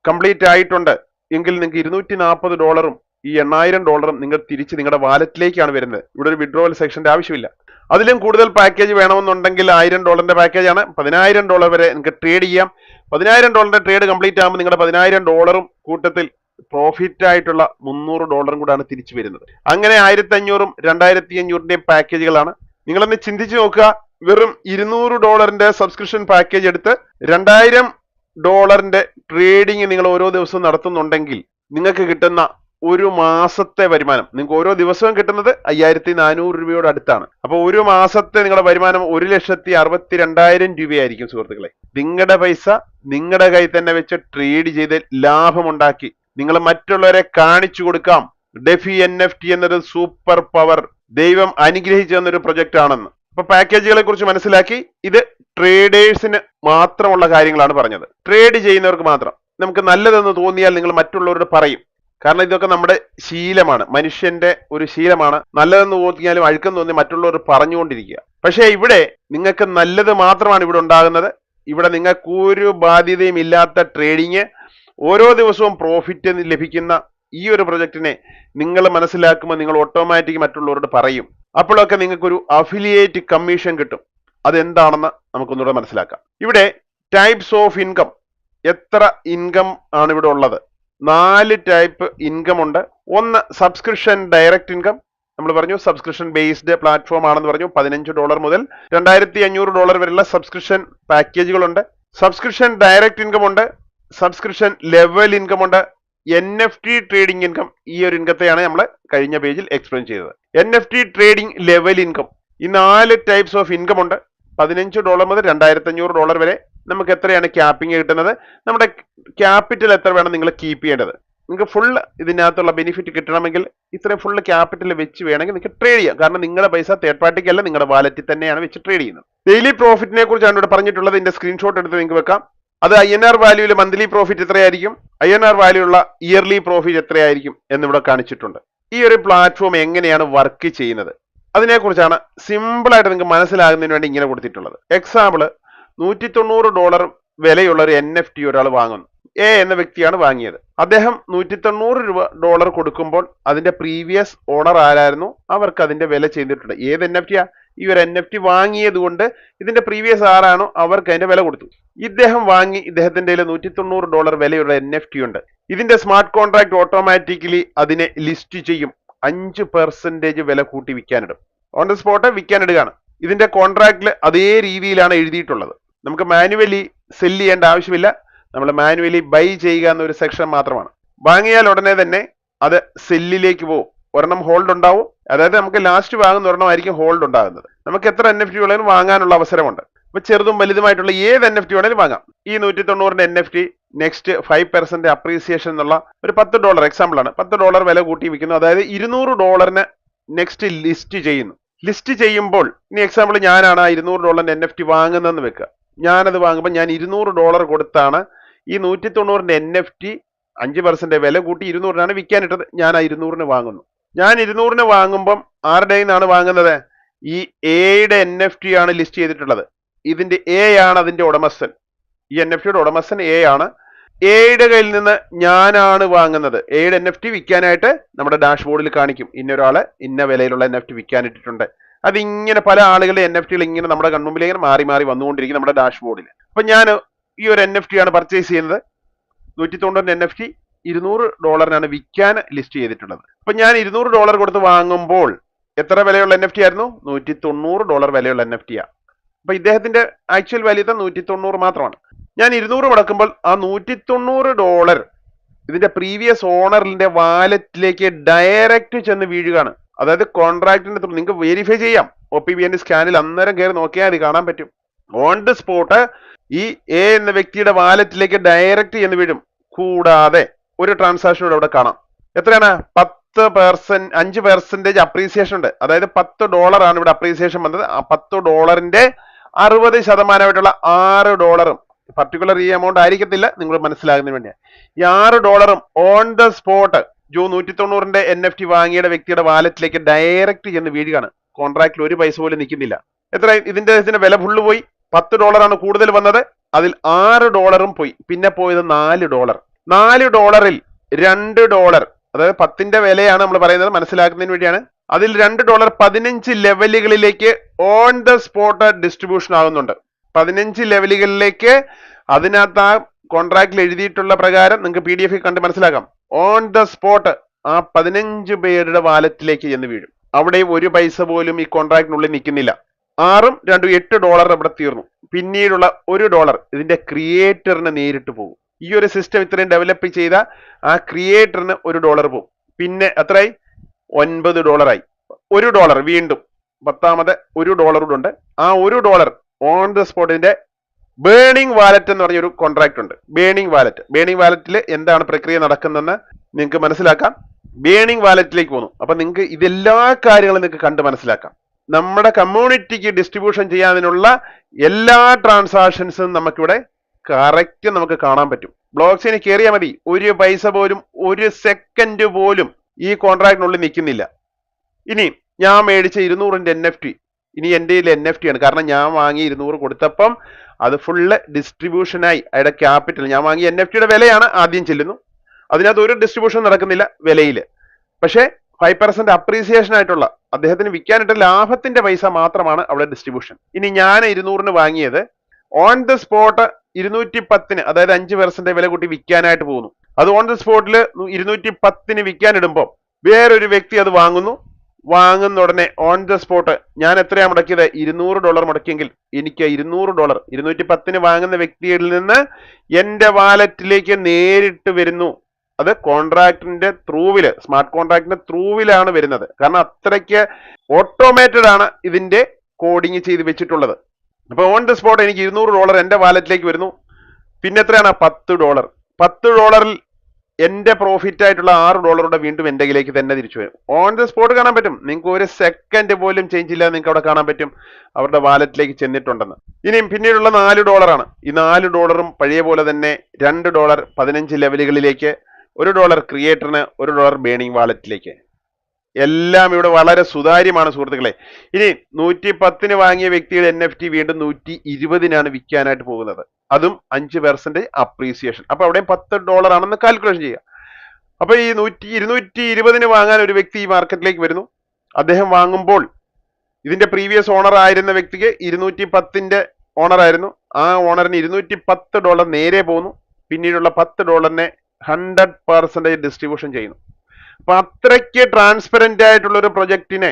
കംപ്ലീറ്റ് ആയിട്ടുണ്ട് എങ്കിൽ നിങ്ങൾക്ക് $240 ഈ $8000 നിങ്ങൾ തിരിച്ച് നിങ്ങളുടെ വാലറ്റിലേക്കാണ് വരുന്നത്. ഇവിടെ ഒരു വിഡ്രോവൽ സെക്ഷന്റെ ആവശ്യമില്ല. അതിലും കൂടുതൽ പാക്കേജ് വേണമെന്നുണ്ടെങ്കിൽ $1000 പാക്കേജാണ്. $10000 വരെ നിങ്ങൾക്ക് ട്രേഡ് ചെയ്യാം. $10000 ട്രേഡ് കംപ്ലീറ്റ് ആകുമ്പോൾ നിങ്ങളുടെ $10000 കൂട്ടത്തിൽ പ്രോഫിറ്റ് ആയിട്ടുള്ള $300 കൂടാണ് തിരിച്ചു വരുന്നത്. അങ്ങനെ 1500-ഉം 2500-ന്റെയും പാക്കേജുകളാണ്. നിങ്ങളൊന്ന് ചിന്തിച്ചു നോക്കുക. വെറും $200 സബ്സ്ക്രിപ്ഷൻ പാക്കേജ് എടുത്ത് $2000 ട്രേഡിങ് നിങ്ങൾ ഓരോ ദിവസവും നടത്തുന്നുണ്ടെങ്കിൽ നിങ്ങൾക്ക് കിട്ടുന്ന ഒരു മാസത്തെ വരുമാനം, നിങ്ങൾക്ക് ഓരോ ദിവസവും കിട്ടുന്നത് 5400 രൂപയോട് അടുത്താണ്. അപ്പൊ ഒരു മാസത്തെ നിങ്ങളുടെ വരുമാനം 1,62,000 രൂപയായിരിക്കും സുഹൃത്തുക്കളെ. നിങ്ങളുടെ പൈസ നിങ്ങളുടെ കയ്യിൽ തന്നെ വെച്ച് ട്രേഡ് ചെയ്ത് ലാഭമുണ്ടാക്കി നിങ്ങൾ മറ്റുള്ളവരെ കാണിച്ചു കൊടുക്കാം. ഡെഫി NFT എന്നൊരു സൂപ്പർ പവർ ദൈവം അനുഗ്രഹിച്ചു തന്നൊരു പ്രൊജക്റ്റ് ആണെന്ന്. അപ്പൊ പാക്കേജുകളെ കുറിച്ച് മനസ്സിലാക്കി. ഇത് ട്രേഡേഴ്സിന് മാത്രമുള്ള കാര്യങ്ങളാണ് പറഞ്ഞത്, ട്രേഡ് ചെയ്യുന്നവർക്ക് മാത്രം. നമുക്ക് നല്ലതെന്ന് തോന്നിയാൽ നിങ്ങൾ മറ്റുള്ളവരോട് പറയും. കാരണം ഇതൊക്കെ നമ്മുടെ ശീലമാണ്, മനുഷ്യന്റെ ഒരു ശീലമാണ്. നല്ലതെന്ന് തോന്നിയാലും അഴുക്കെന്ന് തോന്നി മറ്റുള്ളവർ പറഞ്ഞുകൊണ്ടിരിക്കുക. പക്ഷേ ഇവിടെ നിങ്ങൾക്ക് നല്ലത് മാത്രമാണ് ഇവിടെ ഉണ്ടാകുന്നത്. ഇവിടെ നിങ്ങൾക്ക് ഒരു ബാധ്യതയും ഇല്ലാത്ത ട്രേഡിങ്, ഓരോ ദിവസവും പ്രോഫിറ്റ് ലഭിക്കുന്ന ഈ ഒരു പ്രൊജക്റ്റിനെ നിങ്ങൾ മനസ്സിലാക്കുമ്പോൾ നിങ്ങൾ ഓട്ടോമാറ്റിക് മറ്റുള്ളവരോട് പറയും. അപ്പോഴൊക്കെ നിങ്ങൾക്കൊരു അഫിലിയേറ്റ് കമ്മീഷൻ കിട്ടും. അതെന്താണെന്ന് നമുക്കൊന്നുകൂടെ മനസ്സിലാക്കാം. ഇവിടെ ടൈപ്സ് ഓഫ് ഇൻകം, എത്ര ഇൻകം ആണ് ഇവിടെ ഉള്ളത്? 4 ടൈപ്പ് ഇൻകം ഉണ്ട്. ഒന്ന് സബ്സ്ക്രിപ്ഷൻ ഡയറക്റ്റ് ഇൻകം. നമ്മൾ പറഞ്ഞു സബ്സ്ക്രിപ്ഷൻ ബേസ്ഡ് പ്ലാറ്റ്ഫോം ആണെന്ന് പറഞ്ഞു. $15 മുതൽ $2500 വരെയുള്ള സബ്സ്ക്രിപ്ഷൻ പാക്കേജുകളുണ്ട്. സബ്സ്ക്രിപ്ഷൻ ഡയറക്റ്റ് ഇൻകം ഉണ്ട്, സബ്സ്ക്രിപ്ഷൻ ലെവൽ ഇൻകം ഉണ്ട്, NFT ട്രേഡിംഗ് ഇൻകം. ഈ ഒരു ഇൻകത്തെയാണ് നമ്മൾ കഴിഞ്ഞ പേജിൽ എക്സ്പ്ലെയിൻ ചെയ്തത്. NFT trading level income. ഈ 4 ടൈപ്സ് ഓഫ് ഇൻകം ഉണ്ട്. $15 മുതൽ $2500 വരെ നമുക്ക് എത്രയാണ് ക്യാപ്പിംഗ് കിട്ടുന്നത്, നമ്മുടെ ക്യാപിറ്റൽ എത്ര വേണം നിങ്ങൾ കീപ്പ് ചെയ്യേണ്ടത്. നിങ്ങൾക്ക് ഫുൾ ഇതിനകത്തുള്ള ബെനിഫിറ്റ് കിട്ടണമെങ്കിൽ ഇത്രയും ഫുൾ ക്യാപിറ്റൽ വെച്ച് വേണമെങ്കിൽ നിങ്ങൾക്ക് ട്രേഡ് ചെയ്യാം. കാരണം നിങ്ങളുടെ പൈസ തേർഡ് പാർട്ടിക്കല്ല, നിങ്ങളുടെ വാലറ്റിൽ തന്നെയാണ് വെച്ച് ട്രേഡ് ചെയ്യുന്നത്. ഡെയിലി പ്രോഫിറ്റിനെ കുറിച്ചാണ് ഇവിടെ പറഞ്ഞിട്ടുള്ളത്. ഇതിന്റെ സ്ക്രീൻഷോട്ട് എടുത്ത് നിങ്ങൾക്ക് വെക്കാം. അത് INR വാല്യൂവിൽ മന്ത്ലി പ്രോഫിറ്റ് എത്രയായിരിക്കും, INR വാല്യൂള്ള ഇയർലി പ്രോഫിറ്റ് എത്രയായിരിക്കും എന്നിവിടെ കാണിച്ചിട്ടുണ്ട്. ഈ ഒരു പ്ലാറ്റ്ഫോം എങ്ങനെയാണ് വർക്ക് ചെയ്യുന്നത് അതിനെക്കുറിച്ചാണ് സിമ്പിളായിട്ട് നിങ്ങൾക്ക് മനസ്സിലാകുന്നതിന് വേണ്ടി ഇങ്ങനെ കൊടുത്തിട്ടുള്ളത്. എക്സാമ്പിള്, $190 വിലയുള്ള ഒരു NFT ഒരാൾ വാങ്ങുന്നു. എ എന്ന വ്യക്തിയാണ് വാങ്ങിയത്. അദ്ദേഹം $190 കൊടുക്കുമ്പോൾ അതിന്റെ പ്രീവിയസ് ഓണർ ആരായിരുന്നു, അവർക്ക് അതിന്റെ വില ചെയ്തിട്ടുണ്ട്. ഏത് NFT ആ? ഈ ഒരു NFT വാങ്ങിയത് കൊണ്ട് ഇതിന്റെ പ്രീവിയസ് ആരാണോ അവർക്ക് അതിന്റെ വില കൊടുത്തു. ഇദ്ദേഹം വാങ്ങി, ഇദ്ദേഹത്തിന്റെ $190 വിലയുള്ള NFT ഉണ്ട്. ഇതിന്റെ സ്മാർട്ട് കോൺട്രാക്ട് ഓട്ടോമാറ്റിക്കലി അതിനെ ലിസ്റ്റ് ചെയ്യും. 5% വില കൂട്ടി വിൽക്കാനിടും. ഓൺ ദ സ്പോട്ട് വിൽക്കാനിടുകയാണ്. ഇതിന്റെ കോൺട്രാക്റ്റിൽ അതേ രീതിയിലാണ് എഴുതിയിട്ടുള്ളത്. നമുക്ക് മാനുവലി സെല് ചെയ്യേണ്ട ആവശ്യമില്ല. നമ്മൾ മാനുവലി ബൈ ചെയ്യുക എന്നൊരു സെക്ഷൻ മാത്രമാണ്. വാങ്ങിയാൽ ഉടനെ തന്നെ അത് സെല്ലിലേക്ക് പോകും. ഒരെണ്ണം ഹോൾഡ് ഉണ്ടാവും. അതായത് നമുക്ക് ലാസ്റ്റ് വാങ്ങുന്ന ഒരെണ്ണമായിരിക്കും ഹോൾഡ് ഉണ്ടാകുന്നത്. നമുക്ക് എത്ര NFT വേണമെങ്കിലും വാങ്ങാനുള്ള അവസരമുണ്ട്. അപ്പൊ ചെറുതും വലുതുമായിട്ടുള്ള ഏത് NFT വേണമെങ്കിലും വാങ്ങാം. ഈ 190 NFT നെക്സ്റ്റ് 5% അപ്രീസിയേഷൻ എന്നുള്ള ഒരു $10 എക്സാമ്പിൾ ആണ്. $10 വില കൂട്ടി വിൽക്കുന്നു. അതായത് $200 നെക്സ്റ്റ് ലിസ്റ്റ് ചെയ്യുന്നു. ലിസ്റ്റ് ചെയ്യുമ്പോൾ ഇനി എക്സാമ്പിൾ ഞാനാണ് ആ $200 NFT വാങ്ങുന്നതെന്ന് വെക്കുക. ഞാനത് വാങ്ങുമ്പോൾ ഞാൻ $200 കൊടുത്താണ് ഈ 190 NFT 5% വില കൂട്ടി 200 വിൽക്കാനിട്ടത്. ഞാൻ ആ 200 വാങ്ങുന്നു. ഞാൻ 200 വാങ്ങുമ്പം ആരുടെ നിന്നാണ് വാങ്ങുന്നത്? ഈ എയുടെ NFT ആണ് ലിസ്റ്റ് ചെയ്തിട്ടുള്ളത്. ഇതിന്റെ എ ആണ് അതിന്റെ ഉടമസ്ഥൻ. ഈ NFT ഉടമസ്ഥൻ എ ആണ്. എയുടെ കയ്യിൽ നിന്ന് ഞാനാണ് വാങ്ങുന്നത്. എയുടെ NFT വിൽക്കാനായിട്ട് നമ്മുടെ ഡാഷ്ബോർഡിൽ കാണിക്കും. ഇന്നൊരാള് ഇന്ന വിലയിലുള്ള NFT വിൽക്കാനിട്ടിട്ടുണ്ട്. അതിങ്ങനെ പല ആളുകളുടെ NFT ഇങ്ങനെ നമ്മുടെ കൺമുമ്പിൽ ഇങ്ങനെ മാറി മാറി വന്നുകൊണ്ടിരിക്കും നമ്മുടെ ഡാഷ്ബോർഡിൽ. അപ്പൊ ഞാൻ ഈ ഒരു NFT ആണ് പർച്ചേസ് ചെയ്യുന്നത്. 190 NFT $200 വിൽക്കാൻ ലിസ്റ്റ് ചെയ്തിട്ടുള്ളത്. അപ്പൊ ഞാൻ $200 കൊടുത്ത് വാങ്ങുമ്പോൾ എത്ര വിലയുള്ള NFT ആയിരുന്നു? $190 വിലയുള്ള NFT ആ. അപ്പൊ ഇദ്ദേഹത്തിന്റെ ആക്ച്വൽ വാല്യൂ 190 മാത്രമാണ്. ഞാൻ 200 മുടക്കുമ്പോൾ ആ $190 ഇതിന്റെ പ്രീവിയസ് ഓണറിന്റെ വാലറ്റിലേക്ക് ഡയറക്റ്റ് ചെന്ന് വീഴുകയാണ്. അതായത് കോൺട്രാക്ടിന്റെ ത്രൂ നിങ്ങൾക്ക് വെരിഫൈ ചെയ്യാം. OPBN സ്കാനിൽ അന്നേരം കയറി നോക്കിയാൽ അത് കാണാൻ പറ്റും. ഓൺ ദ സ്പോട്ട് ഈ എ എന്ന വ്യക്തിയുടെ വാലറ്റിലേക്ക് ഡയറക്റ്റ് ചെന്ന് വീഴും. കൂടാതെ ഒരു ട്രാൻസാക്ഷൻ ഇവിടെ കാണാം. എത്രയാണ്? 5% അപ്രീസിയേഷൻ ഉണ്ട്. അതായത് $10 ആണ് ഇവിടെ അപ്രീസിയേഷൻ വന്നത്. ആ $10 60% $6 പർട്ടിക്കുലർ ഈ എമൗണ്ട് ആയിരിക്കത്തില്ല, നിങ്ങൾ മനസ്സിലാകുന്നതിന് വേണ്ടിയാണ്. ഈ $6 ഓൺ ദ സ്പോട്ട് 190 NFT വാങ്ങിയുടെ വ്യക്തിയുടെ വാലറ്റിലേക്ക് ഡയറക്റ്റ് ചെന്ന് വീഴുകയാണ്. കോൺട്രാക്റ്റിൽ ഒരു പൈസ പോലും നിൽക്കുന്നില്ല. എത്ര? ഇതിന്റെ വില ഫുള്ള് പോയി. $10 ആണ് കൂടുതൽ വന്നത്. അതിൽ $6 പോയി. പിന്നെ പോയത് $4. $4 $2, അതായത് 10ന്റെ വിലയാണ് നമ്മൾ പറയുന്നത്, മനസ്സിലാക്കുന്നതിന് വേണ്ടിയാണ്. അതിൽ $2 15 ലെവലുകളിലേക്ക് ഓൺ ദ സ്പോട്ട് ഡിസ്ട്രിബ്യൂഷൻ ആകുന്നുണ്ട്. 15 ലെവലുകളിലേക്ക് അതിനകത്ത് ആ കോൺട്രാക്റ്റിൽ എഴുതിയിട്ടുള്ള പ്രകാരം നിങ്ങൾക്ക് PDF കണ്ട് മനസ്സിലാക്കാം. ഓൺ ദ സ്പോട്ട് ആ 15 പേരുടെ വാലറ്റിലേക്ക് ചെന്ന് വീഴും. അവിടെ ഒരു പൈസ പോലും ഈ കോൺട്രാക്റ്റിനുള്ളിൽ നിൽക്കുന്നില്ല. 6ഉം 2ഉം $8 ഇവിടെ തീർന്നു. പിന്നീടുള്ള $1 ഇതിന്റെ ക്രിയേറ്ററിന് നേരിട്ട് പോകും. ഈ ഒരു സിസ്റ്റം ഇത്രയും ഡെവലപ്പ് ചെയ്ത ആ ക്രിയേറ്ററിന് $1 പോകും. പിന്നെ എത്രയായി? $9 ആയി. $1 വീണ്ടും 10ാമത് $1 കൂടെ ഉണ്ട്. ആ $1 ഓൺ ദ സ്പോട്ടിന്റെ ബേണിംഗ് വാലറ്റ് എന്ന് പറഞ്ഞൊരു കോൺട്രാക്ട് ഉണ്ട്. ബേണിംഗ് വാലറ്റിൽ എന്താണ് പ്രക്രിയ നടക്കുന്നതെന്ന് നിങ്ങൾക്ക് മനസ്സിലാക്കാം. ബേണിംഗ് വാലറ്റിലേക്ക് പോകുന്നു. അപ്പൊ നിങ്ങൾക്ക് ഇതെല്ലാ കാര്യങ്ങളും നിങ്ങൾക്ക് കണ്ട് മനസ്സിലാക്കാം. നമ്മുടെ കമ്മ്യൂണിറ്റിക്ക് ഡിസ്ട്രിബ്യൂഷൻ ചെയ്യാനുള്ള എല്ലാ ട്രാൻസാക്ഷൻസും നമുക്കിവിടെ കറക്റ്റ് നമുക്ക് കാണാൻ പറ്റും. ബ്ലോക്ക് ചെയിനിൽ കയറിയാൽ മതി. ഒരു പൈസ പോലും ഒരു സെക്കൻഡ് പോലും ഈ കോൺട്രാക്റ്റിനുള്ളിൽ നിൽക്കുന്നില്ല. ഇനി ഞാൻ മേടിച്ച 200 NFT ഇനി എൻ്റെ NFT ആണ്. കാരണം ഞാൻ വാങ്ങി 200 കൊടുത്തപ്പം അത് ഫുള്ള് ഡിസ്ട്രിബ്യൂഷനായി. അയാളുടെ ക്യാപിറ്റൽ ഞാൻ വാങ്ങിയ NFTയുടെ വിലയാണ് ആദ്യം ചെല്ലുന്നു. അതിനകത്ത് ഒരു ഡിസ്ട്രിബ്യൂഷൻ നടക്കുന്നില്ല വിലയിൽ. പക്ഷേ 5% അപ്രീസിയേഷൻ ആയിട്ടുള്ള അദ്ദേഹത്തിന് വിൽക്കാനിട്ട ലാഭത്തിന്റെ പൈസ മാത്രമാണ് അവിടെ ഡിസ്ട്രിബ്യൂഷൻ. ഇനി ഞാൻ 200 വാങ്ങിയത് ഓൺ ദ സ്പോട്ട് 210, അതായത് 5% വില കൂട്ടി വിൽക്കാനായിട്ട് പോകുന്നു. അത് ഓൺ ദ സ്പോട്ടിൽ 210 വിൽക്കാനിടുമ്പോൾ വേറൊരു വ്യക്തി അത് വാങ്ങുന്നു. വാങ്ങുന്ന ഉടനെ ഓൺ ദ സ്പോട്ട് ഞാൻ എത്രയാണ് മുടക്കിയത്? $200 മുടക്കിയെങ്കിൽ എനിക്ക് $200 210 വാങ്ങുന്ന വ്യക്തിയിൽ നിന്ന് എന്റെ വാലറ്റിലേക്ക് നേരിട്ട് വരുന്നു. അത് കോൺട്രാക്ടിന്റെ ത്രൂവില്, സ്മാർട്ട് കോൺട്രാക്ടിന്റെ ത്രൂവിലാണ് വരുന്നത്. കാരണം അത്രയ്ക്ക് ഓട്ടോമേറ്റഡ് ആണ് ഇതിന്റെ കോഡിങ് ചെയ്ത് വെച്ചിട്ടുള്ളത്. അപ്പൊ ഓൺ ദ സ്പോട്ട് എനിക്ക് $200 എന്റെ വാലറ്റിലേക്ക് വരുന്നു. പിന്നെ എത്രയാണ്? $10. $10 എന്റെ പ്രോഫിറ്റ് ആയിട്ടുള്ള $6 വീണ്ടും എന്റെ കയ്യിലേക്ക് തന്നെ തിരിച്ചു വരും. ഓൺ ദ സ്പോട്ട് കാണാൻ പറ്റും. നിങ്ങൾക്ക് ഒരു സെക്കൻഡ് പോലും ചേഞ്ച് ഇല്ലാതെ നിങ്ങൾക്ക് അവിടെ കാണാൻ പറ്റും അവരുടെ വാലറ്റിലേക്ക് ചെന്നിട്ടുണ്ടെന്ന്. ഇനിയും പിന്നീടുള്ള $4 ആണ്. ഈ $4 പഴയ പോലെ തന്നെ $2 15 ലെവലുകളിലേക്ക്, $1 ക്രിയേറ്ററിന്, $1 ബേണിംഗ് വാലറ്റിലേക്ക്. എല്ലാം ഇവിടെ വളരെ സുതാര്യമാണ് സുഹൃത്തുക്കളെ. ഇനി 110 വാങ്ങിയ വ്യക്തിയുടെ NFT വീണ്ടും 120 വിൽക്കാനായിട്ട് പോകുന്നത്. അതും 5% അപ്രീസിയേഷൻ. അപ്പൊ അവിടെ $10 ആണെന്ന് കാൽക്കുലേഷൻ ചെയ്യുക. അപ്പൊ ഈ 220 വാങ്ങാൻ ഒരു വ്യക്തി ഈ മാർക്കറ്റിലേക്ക് വരുന്നു. അദ്ദേഹം വാങ്ങുമ്പോൾ ഇതിന്റെ പ്രീവിയസ് ഓണർ ആയിരുന്ന വ്യക്തിക്ക് 210 ഓണർ ആയിരുന്നു. ആ ഓണറിന് $210 നേരെ പോകുന്നു. പിന്നീടുള്ള $10 100% ഡിസ്ട്രിബ്യൂഷൻ ചെയ്യുന്നു. അപ്പൊ അത്രയ്ക്ക് ട്രാൻസ്പെറന്റ് ആയിട്ടുള്ള ഒരു പ്രൊജക്ടിനെ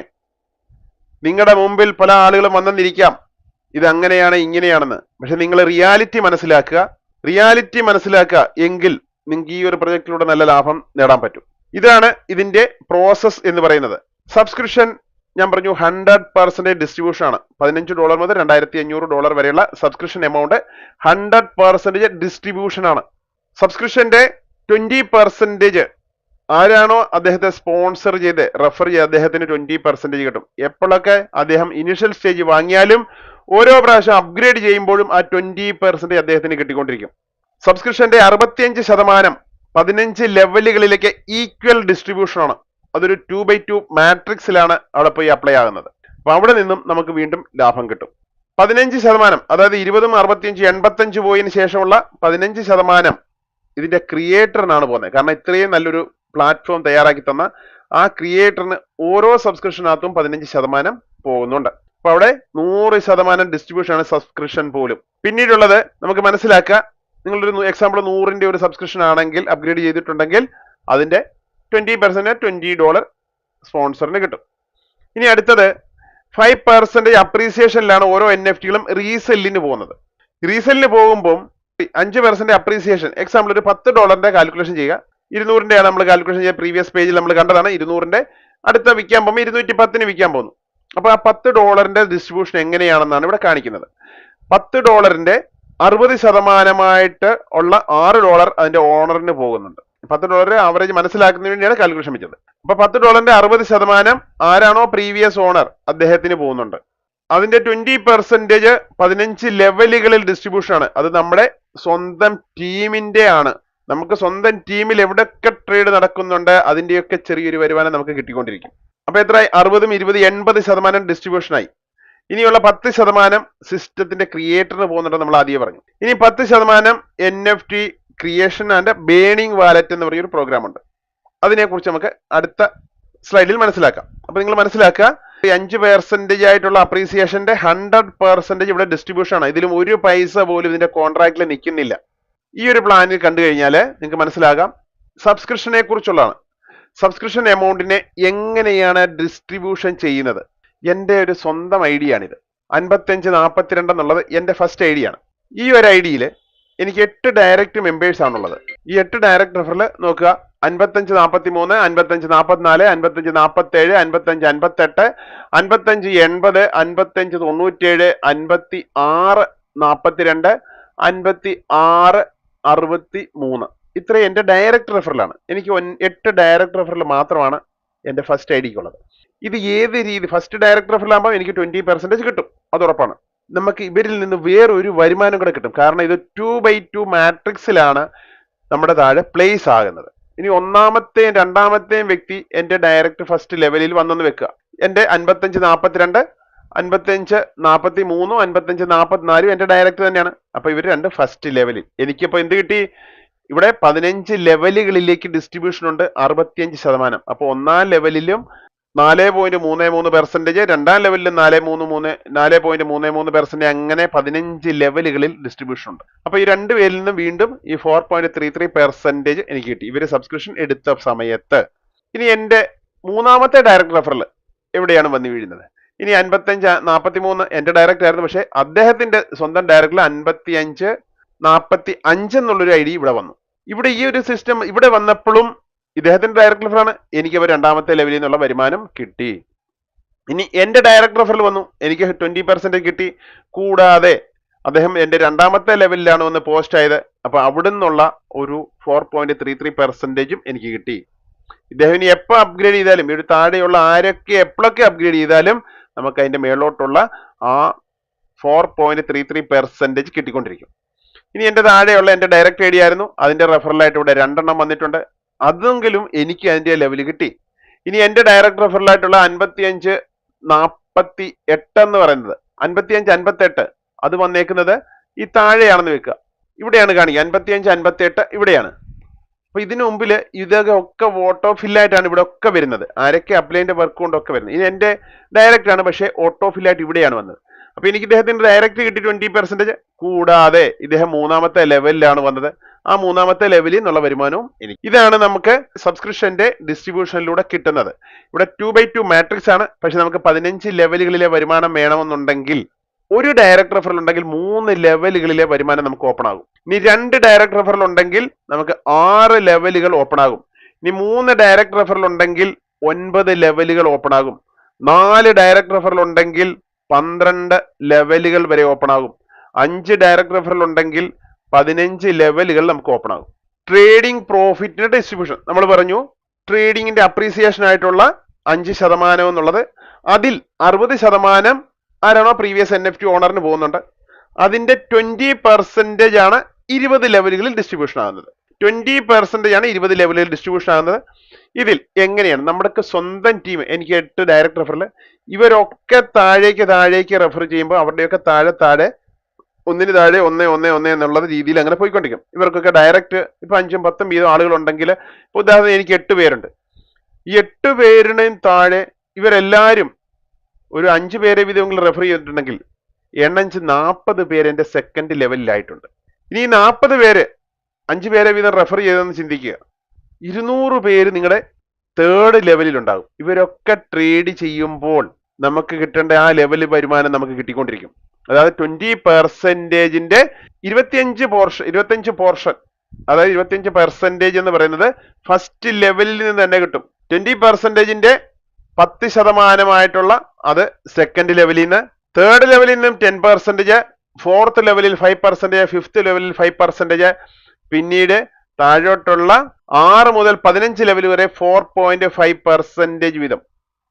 നിങ്ങളുടെ മുമ്പിൽ പല ആളുകളും വന്നെന്നിരിക്കാം ഇത് അങ്ങനെയാണ് ഇങ്ങനെയാണെന്ന്. പക്ഷെ നിങ്ങൾ റിയാലിറ്റി മനസ്സിലാക്കുക എങ്കിൽ നിങ്ങൾക്ക് ഈ ഒരു പ്രൊജക്ടിലൂടെ നല്ല ലാഭം നേടാൻ പറ്റും. ഇതാണ് ഇതിന്റെ പ്രോസസ് എന്ന് പറയുന്നത്. സബ്സ്ക്രിപ്ഷൻ ഞാൻ പറഞ്ഞു 100% ഡിസ്ട്രിബ്യൂഷൻ ആണ്. $15 മുതൽ $2500 വരെയുള്ള സബ്സ്ക്രിപ്ഷൻ എമൗണ്ട് 100% ഡിസ്ട്രിബ്യൂഷൻ ആണ്. സബ്സ്ക്രിപ്ഷന്റെ 20% ആരാണോ അദ്ദേഹത്തെ സ്പോൺസർ ചെയ്ത് റെഫർ ചെയ്ത് അദ്ദേഹത്തിന് 20% കിട്ടും. എപ്പോഴൊക്കെ അദ്ദേഹം ഇനിഷ്യൽ സ്റ്റേജ് വാങ്ങിയാലും ഓരോ പ്രാവശ്യം അപ്ഗ്രേഡ് ചെയ്യുമ്പോഴും ആ 20% അദ്ദേഹത്തിന് കിട്ടിക്കൊണ്ടിരിക്കും. സബ്സ്ക്രിപ്ഷന്റെ 65% 15 ലെവലുകളിലേക്ക് ഈക്വൽ ഡിസ്ട്രിബ്യൂഷൻ ആണ്. അതൊരു 2x2 മാട്രിക്സിലാണ് അവിടെ പോയി അപ്ലൈ ആകുന്നത്. അപ്പൊ അവിടെ നിന്നും നമുക്ക് വീണ്ടും ലാഭം കിട്ടും. 15%, അതായത് 20, 65, 85 പോയതിനു ശേഷമുള്ള 15% ഇതിന്റെ ക്രിയേറ്ററിനാണ് പോകുന്നത്. കാരണം ഇത്രയും നല്ലൊരു പ്ലാറ്റ്ഫോം തയ്യാറാക്കി തന്ന ആ ക്രിയേറ്ററിന് ഓരോ സബ്സ്ക്രിപ്ഷനകത്തും 15% പോകുന്നുണ്ട്. അപ്പൊ അവിടെ 100% ഡിസ്ട്രിബ്യൂഷൻ ആണ് സബ്സ്ക്രിപ്ഷൻ പോലും. പിന്നീടുള്ളത് നമുക്ക് മനസ്സിലാക്കുക, നിങ്ങളൊരു എക്സാമ്പിൾ 100ന്റെ ഒരു സബ്സ്ക്രിപ്ഷൻ ആണെങ്കിൽ അപ്ഗ്രേഡ് ചെയ്തിട്ടുണ്ടെങ്കിൽ അതിന്റെ 20% $20 സ്പോൺസറിന് കിട്ടും. ഇനി അടുത്തത് 5% അപ്രീസിയേഷനിലാണ് ഓരോ NFT-കളും റീസെല്ലിന് പോകുന്നത്. റീസെല്ലിന് പോകുമ്പോൾ 5% അപ്രീസിയേഷൻ. എക്സാമ്പിൾ ഒരു $10 കാൽക്കുലേഷൻ ചെയ്യുക. 200ന്റെ ആണ് നമ്മൾ കാൽക്കുലേഷൻ ചെയ്യുക. പ്രീവിയസ് പേജിൽ നമ്മൾ കണ്ടതാണ്. 200ന്റെ അടുത്ത വിൽക്കാൻ പോകുമ്പോൾ 210 വിൽക്കാൻ പോകുന്നു. അപ്പൊ ആ $10 ഡിസ്ട്രിബ്യൂഷൻ എങ്ങനെയാണെന്നാണ് ഇവിടെ കാണിക്കുന്നത്. $10 60% ഉള്ള $6 അതിന്റെ ഓണറിന് പോകുന്നുണ്ട്. $10 ആവറേജ് മനസ്സിലാക്കുന്നതിന് വേണ്ടിയാണ് കാൽക്കുലേഷൻ വെച്ചത്. അപ്പൊ $10 60% ആരാണോ പ്രീവിയസ് ഓണർ അദ്ദേഹത്തിന് പോകുന്നുണ്ട്. അതിന്റെ 20% 15 ലെവലുകളിൽ ഡിസ്ട്രിബ്യൂഷൻ ആണ്. അത് നമ്മുടെ സ്വന്തം ടീമിന്റെ ആണ്. നമുക്ക് സ്വന്തം ടീമിൽ എവിടെയൊക്കെ ട്രേഡ് നടക്കുന്നുണ്ട് അതിന്റെയൊക്കെ ചെറിയൊരു വരുമാനം നമുക്ക് കിട്ടിക്കൊണ്ടിരിക്കും. അപ്പൊ എത്രയായി? 60, 20, 80% ഡിസ്ട്രിബ്യൂഷൻ ആയി. ഇനിയുള്ള 10% സിസ്റ്റത്തിന്റെ ക്രിയേറ്ററിന് പോകുന്നുണ്ട്, നമ്മൾ ആദ്യം പറഞ്ഞു. ഇനി 10% NFT creation and burning wallet എന്ന് പറയുന്ന ഒരു പ്രോഗ്രാം ഉണ്ട്. അതിനെക്കുറിച്ച് നമുക്ക് അടുത്ത സ്ലൈഡിൽ മനസ്സിലാക്കാം. അപ്പൊ നിങ്ങൾ മനസ്സിലാക്കുക, 5% ആയിട്ടുള്ള അപ്രീസിയേഷന്റെ 100% ഇവിടെ ഡിസ്ട്രിബ്യൂഷൻ ആണ്. ഇതിലും ഒരു പൈസ പോലും ഇതിന്റെ കോൺട്രാക്റ്റിൽ നിൽക്കുന്നില്ല. ഈ ഒരു പ്ലാനിൽ കണ്ടു കഴിഞ്ഞാൽ നിങ്ങൾക്ക് മനസ്സിലാകാം സബ്സ്ക്രിപ്ഷനെ കുറിച്ചുള്ളതാണ്. സബ്സ്ക്രിപ്ഷൻ എമൗണ്ടിനെ എങ്ങനെയാണ് ഡിസ്ട്രിബ്യൂഷൻ ചെയ്യുന്നത്. എൻ്റെ ഒരു സ്വന്തം ഐഡിയ ആണിത്. 5542 എന്നുള്ളത് എൻ്റെ ഫസ്റ്റ് ഐഡിയ ആണ്. ഈ ഒരു ഐഡിയയിൽ എനിക്ക് 8 ഡയറക്റ്റ് മെമ്പേഴ്സ് ആണുള്ളത്. ഈ 8 ഡയറക്റ്റ് റെഫറിൽ നോക്കുക. 5543, 5544, 5547, 5558, 5580, 5597, 5642, 5663. ഇത്രയും എൻ്റെ ഡയറക്റ്റ് റെഫറലാണ്. എനിക്ക് 8 ഡയറക്റ്റ് റെഫറൽ മാത്രമാണ് എൻ്റെ ഫസ്റ്റ് ഐഡിക്കുള്ളത്. ഇത് ഏത് രീതി, ഫസ്റ്റ് ഡയറക്റ്റ് റെഫറലാകുമ്പോൾ എനിക്ക് 20% കിട്ടും, അത് ഉറപ്പാണ്. നമുക്ക് ഇവരിൽ നിന്ന് വേറൊരു വരുമാനം കൂടെ കിട്ടും. കാരണം ഇത് 2x2 മാട്രിക്സിലാണ് നമ്മുടെ താഴെ പ്ലേസ് ആകുന്നത്. ഇനി ഒന്നാമത്തെയും രണ്ടാമത്തെയും വ്യക്തി എൻ്റെ ഡയറക്റ്റ് ഫസ്റ്റ് ലെവലിൽ വന്നെന്ന് വെക്കുക. എൻ്റെ 5542, 5543, 5544 എൻ്റെ ഡയറക്റ്റ് തന്നെയാണ്. അപ്പൊ ഇവർ രണ്ട് ഫസ്റ്റ് ലെവലിൽ. എനിക്കിപ്പോ എന്ത് കിട്ടി? ഇവിടെ 15 ലെവലുകളിലേക്ക് ഡിസ്ട്രിബ്യൂഷൻ ഉണ്ട്, 65%. അപ്പൊ ഒന്നാം ലെവലിലും 4.33%, രണ്ടാം ലെവലിലും 4.33%, അങ്ങനെ 15 ലെവലുകളിൽ ഡിസ്ട്രിബ്യൂഷൻ ഉണ്ട്. അപ്പൊ ഈ രണ്ട് പേരിൽ നിന്നും വീണ്ടും ഈ 4.33% എനിക്ക് കിട്ടി ഇവര് സബ്സ്ക്രിപ്ഷൻ എടുത്ത സമയത്ത്. ഇനി എന്റെ മൂന്നാമത്തെ ഡയറക്റ്റ് റെഫറൽ എവിടെയാണ് വന്നു വീഴുന്നത്? ഇനി 5543 എന്റെ ഡയറക്റ്റ് ആയിരുന്നു, പക്ഷെ അദ്ദേഹത്തിന്റെ സ്വന്തം ഡയറക്റ്റിൽ 5545 എന്നുള്ളൊരു ഐഡി ഇവിടെ വന്നു. ഇവിടെ ഈ ഒരു സിസ്റ്റം ഇവിടെ വന്നപ്പോഴും ഇദ്ദേഹത്തിന്റെ ഡയറക്ട് റെഫറാണ്, എനിക്ക് അവർ രണ്ടാമത്തെ ലെവലിൽ നിന്നുള്ള വരുമാനം കിട്ടി. ഇനി എന്റെ ഡയറക്ട് റെഫറൽ വന്നു, എനിക്ക് 20% കിട്ടി. കൂടാതെ അദ്ദേഹം എന്റെ രണ്ടാമത്തെ ലെവലിലാണ് വന്ന് പോസ്റ്റ് ആയത്, അപ്പൊ അവിടെ നിന്നുള്ള ഒരു 4.33% എനിക്ക് കിട്ടി. ഇദ്ദേഹം ഇനി എപ്പോൾ അപ്ഗ്രേഡ് ചെയ്താലും ഒരു താഴെയുള്ള ആരൊക്കെ എപ്പോഴൊക്കെ അപ്ഗ്രേഡ് ചെയ്താലും നമുക്ക് അതിന്റെ മേലോട്ടുള്ള ആ 4.33% കിട്ടിക്കൊണ്ടിരിക്കും. ഇനി എന്റെ താഴെയുള്ള എന്റെ ഡയറക്റ്റ് ഐഡിയ ആയിരുന്നു, അതിന്റെ റെഫറലായിട്ട് ഇവിടെ 2 വന്നിട്ടുണ്ട്, അതെങ്കിലും എനിക്ക് അതിന്റെ ലെവൽ കിട്ടി. ഇനി എന്റെ ഡയറക്റ്റ് റെഫറലായിട്ടുള്ള 55-48 എന്ന് പറയുന്നത് 55-58 അത് വന്നേക്കുന്നത് ഈ താഴെയാണെന്ന് വെക്കുക, ഇവിടെയാണ് കാണിക്കുക 55-58 ഇവിടെയാണ്. അപ്പൊ ഇതിനു മുമ്പിൽ ഇതൊക്കെ ഒക്കെ ഓട്ടോ ഫില്ലായിട്ടാണ് ഇവിടെ ഒക്കെ വരുന്നത്, ആരൊക്കെ അപ്ലൈന്റെ വർക്ക് കൊണ്ടൊക്കെ വരുന്നത്. ഇത് എന്റെ ഡയറക്റ്റ് ആണ്, പക്ഷേ ഓട്ടോ ഫില്ലായിട്ട് ഇവിടെയാണ് വന്നത്. അപ്പൊ എനിക്ക് ഇദ്ദേഹത്തിന്റെ ഡയറക്റ്റ് കിട്ടി 20%. കൂടാതെ ഇദ്ദേഹം 3ാമത്തെ ലെവലിലാണ് വന്നത്, ആ 3ാമത്തെ ലെവലിൽ നിന്നുള്ള വരുമാനവും എനിക്ക്. ഇതാണ് നമുക്ക് സബ്സ്ക്രിപ്ഷന്റെ ഡിസ്ട്രിബ്യൂഷനിലൂടെ കിട്ടുന്നത്. ഇവിടെ 2/2 മാട്രിക്സ് ആണ്, പക്ഷെ നമുക്ക് 15 ലെവലുകളിലെ വരുമാനം വേണമെന്നുണ്ടെങ്കിൽ ഒരു ഡയറക്ട് റെഫറൽ ഉണ്ടെങ്കിൽ 3 ലെവലുകളിലെ വരുമാനം നമുക്ക് ഓപ്പൺ ആകും. ഇനി 2 ഡയറക്ട് റെഫറൽ ഉണ്ടെങ്കിൽ നമുക്ക് 6 ലെവലുകൾ ഓപ്പൺ ആകും. ഇനി 3 ഡയറക്ട് റെഫറൽ ഉണ്ടെങ്കിൽ 9 ലെവലുകൾ ഓപ്പൺ ആകും. 4 ഡയറക്ട് റെഫറൽ ഉണ്ടെങ്കിൽ 12 ലെവലുകൾ വരെ ഓപ്പൺ ആകും. 5 ഡയറക്ട് റെഫറൽ ഉണ്ടെങ്കിൽ 15 ലെവലുകൾ നമുക്ക് ഓപ്പൺ ആകും. ട്രേഡിംഗ് പ്രോഫിറ്റിന്റെ ഡിസ്ട്രിബ്യൂഷൻ നമ്മൾ പറഞ്ഞു, ട്രേഡിങ്ങിന്റെ അപ്രീസിയേഷൻ ആയിട്ടുള്ള 5% എന്നുള്ളത്, അതിൽ 60% ആരാണോ പ്രീവിയസ് NFT ഓണറിന് പോകുന്നുണ്ട്, അതിന്റെ 20% ആണ് 20 ലെവലുകളിൽ ഡിസ്ട്രിബ്യൂഷൻ ആകുന്നത്. 20% ആണ് 20 ലെവലുകളിൽ ഡിസ്ട്രിബ്യൂഷൻ ആകുന്നത്. ഇതിൽ എങ്ങനെയാണ് നമ്മുടെ സ്വന്തം ടീം, എനിക്ക് 8 ഡയറക്ട് റെഫറൽ, ഇവരൊക്കെ താഴേക്ക് റെഫർ ചെയ്യുമ്പോൾ അവരുടെയൊക്കെ താഴെ ഒന്നിന് താഴെ 1 എന്നുള്ള രീതിയിൽ അങ്ങനെ പോയിക്കൊണ്ടിരിക്കും. ഇവർക്കൊക്കെ ഡയറക്റ്റ് ഇപ്പൊ 5ഉം 10ഉം വീതം ആളുകളുണ്ടെങ്കിൽ, ഉദാഹരണം എനിക്ക് 8 പേരുണ്ട്, ഈ 8 പേരിനും താഴെ ഇവരെല്ലാവരും ഒരു 5 പേരെ വീതമെങ്കിലും റെഫർ ചെയ്തിട്ടുണ്ടെങ്കിൽ 40 പേര് എന്റെ സെക്കൻഡ് ലെവലിലായിട്ടുണ്ട്. ഇനി 40 പേര് 5 പേരെ വീതം റെഫർ ചെയ്തെന്ന് ചിന്തിക്കുക, 200 പേര് നിങ്ങളുടെ തേർഡ് ലെവലിൽ ഉണ്ടാകും. ഇവരൊക്കെ ട്രേഡ് ചെയ്യുമ്പോൾ നമുക്ക് കിട്ടേണ്ട ആ ലെവൽ വരുമാനം നമുക്ക് കിട്ടിക്കൊണ്ടിരിക്കും. അതായത് 20%ന്റെ 25 പോർഷൻ, അതായത് 25% എന്ന് പറയുന്നത് ഫസ്റ്റ് ലെവലിൽ നിന്ന് തന്നെ കിട്ടും. 20%ന്റെ 10% അത് സെക്കൻഡ് ലെവലിൽ നിന്ന്, തേർഡ് ലെവലിൽ നിന്നും 10%, ഫോർത്ത് ലെവലിൽ 5%, ഫിഫ്ത്ത് ലെവലിൽ 5%, പിന്നീട് താഴോട്ടുള്ള 6 മുതൽ 15 ലെവൽ വരെ 4.5% വീതം.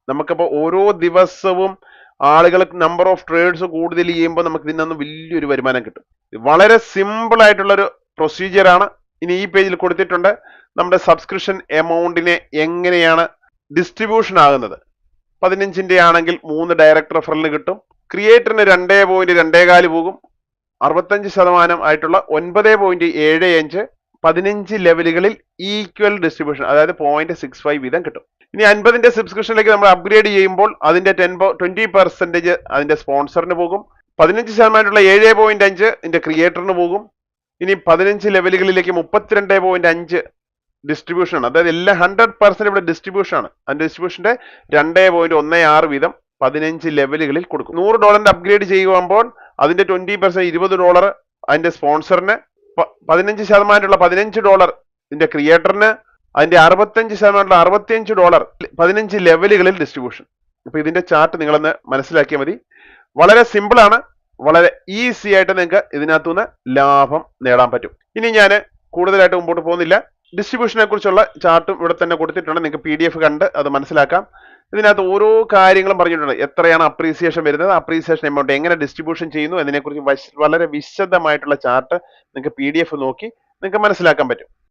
നമുക്കപ്പോൾ ഓരോ ദിവസവും ആളുകൾക്ക് നമ്പർ ഓഫ് ട്രേഡ്സ് കൂടുതൽ ചെയ്യുമ്പോൾ നമുക്ക് ഇതിൽ നിന്ന് വലിയൊരു വരുമാനം കിട്ടും. വളരെ സിമ്പിൾ ആയിട്ടുള്ള ഒരു പ്രൊസീജിയർ ആണ്. ഇനി ഈ പേജിൽ കൊടുത്തിട്ടുണ്ട് നമ്മുടെ സബ്സ്ക്രിപ്ഷൻ എമൗണ്ടിനെ എങ്ങനെയാണ് ഡിസ്ട്രിബ്യൂഷൻ ആകുന്നത്. 15ന്റെ ആണെങ്കിൽ 3 ഡയറക്ട് റെഫറലിന് കിട്ടും, ക്രിയേറ്ററിന് 2.24 പോകും, 65% ആയിട്ടുള്ള 9.75, 15 ലെവലുകളിൽ ഈക്വൽ ഡിസ്ട്രിബ്യൂഷൻ, അതായത് 0.65 വീതം കിട്ടും. ഇനി 50ന്റെ സബ്സ്ക്രിപ്ഷനിലേക്ക് നമ്മൾ അപ്ഗ്രേഡ് ചെയ്യുമ്പോൾ അതിന്റെ 20% അതിന്റെ സ്പോൺസറിന് പോകും, 15% 7.5 ഇതിന്റെ ക്രിയേറ്ററിന് പോകും. ഇനി 15 ലെവലുകളിലേക്ക് 32.5 ഡിസ്ട്രിബ്യൂഷൻ ആണ്, അതായത് എല്ലാം 100% ഇവിടെ ഡിസ്ട്രിബ്യൂഷൻ ആണ്. അതിന്റെ ഡിസ്ട്രിബ്യൂഷന്റെ 2.16 വീതം 15 ലെവലുകളിൽ കൊടുക്കും. $100 അപ്ഗ്രേഡ് ചെയ്യുമ്പോൾ അതിന്റെ 20% $20 അതിന്റെ സ്പോൺസറിന്, 15% $15 ഇതിന്റെ ക്രിയേറ്ററിന്, അതിന്റെ 65% $65 15 ലെവലുകളിൽ ഡിസ്ട്രിബ്യൂഷൻ. അപ്പൊ ഇതിന്റെ ചാർട്ട് നിങ്ങളൊന്ന് മനസ്സിലാക്കിയാൽ മതി. വളരെ സിമ്പിൾ ആണ്, വളരെ ഈസി ആയിട്ട് നിങ്ങൾക്ക് ഇതിനകത്തുനിന്ന് ലാഭം നേടാൻ പറ്റും. ഇനി ഞാൻ കൂടുതലായിട്ട് മുമ്പോട്ട് പോകുന്നില്ല, ഡിസ്ട്രിബ്യൂഷനെ കുറിച്ചുള്ള ചാർട്ടും ഇവിടെ തന്നെ കൊടുത്തിട്ടുണ്ട്, നിങ്ങൾക്ക് PDF കണ്ട് അത് മനസ്സിലാക്കാം. ഇതിനകത്ത് ഓരോ കാര്യങ്ങളും പറഞ്ഞിട്ടുണ്ട്, എത്രയാണ് അപ്രീസിയേഷൻ വരുന്നത്, അപ്രീസിയേഷൻ എമൗണ്ട് എങ്ങനെ ഡിസ്ട്രിബ്യൂഷൻ ചെയ്യുന്നു എന്നതിനെക്കുറിച്ച് വളരെ വിശദമായിട്ടുള്ള ചാർട്ട് നിങ്ങൾക്ക് PDF നോക്കി നിങ്ങൾക്ക് മനസ്സിലാക്കാൻ പറ്റും.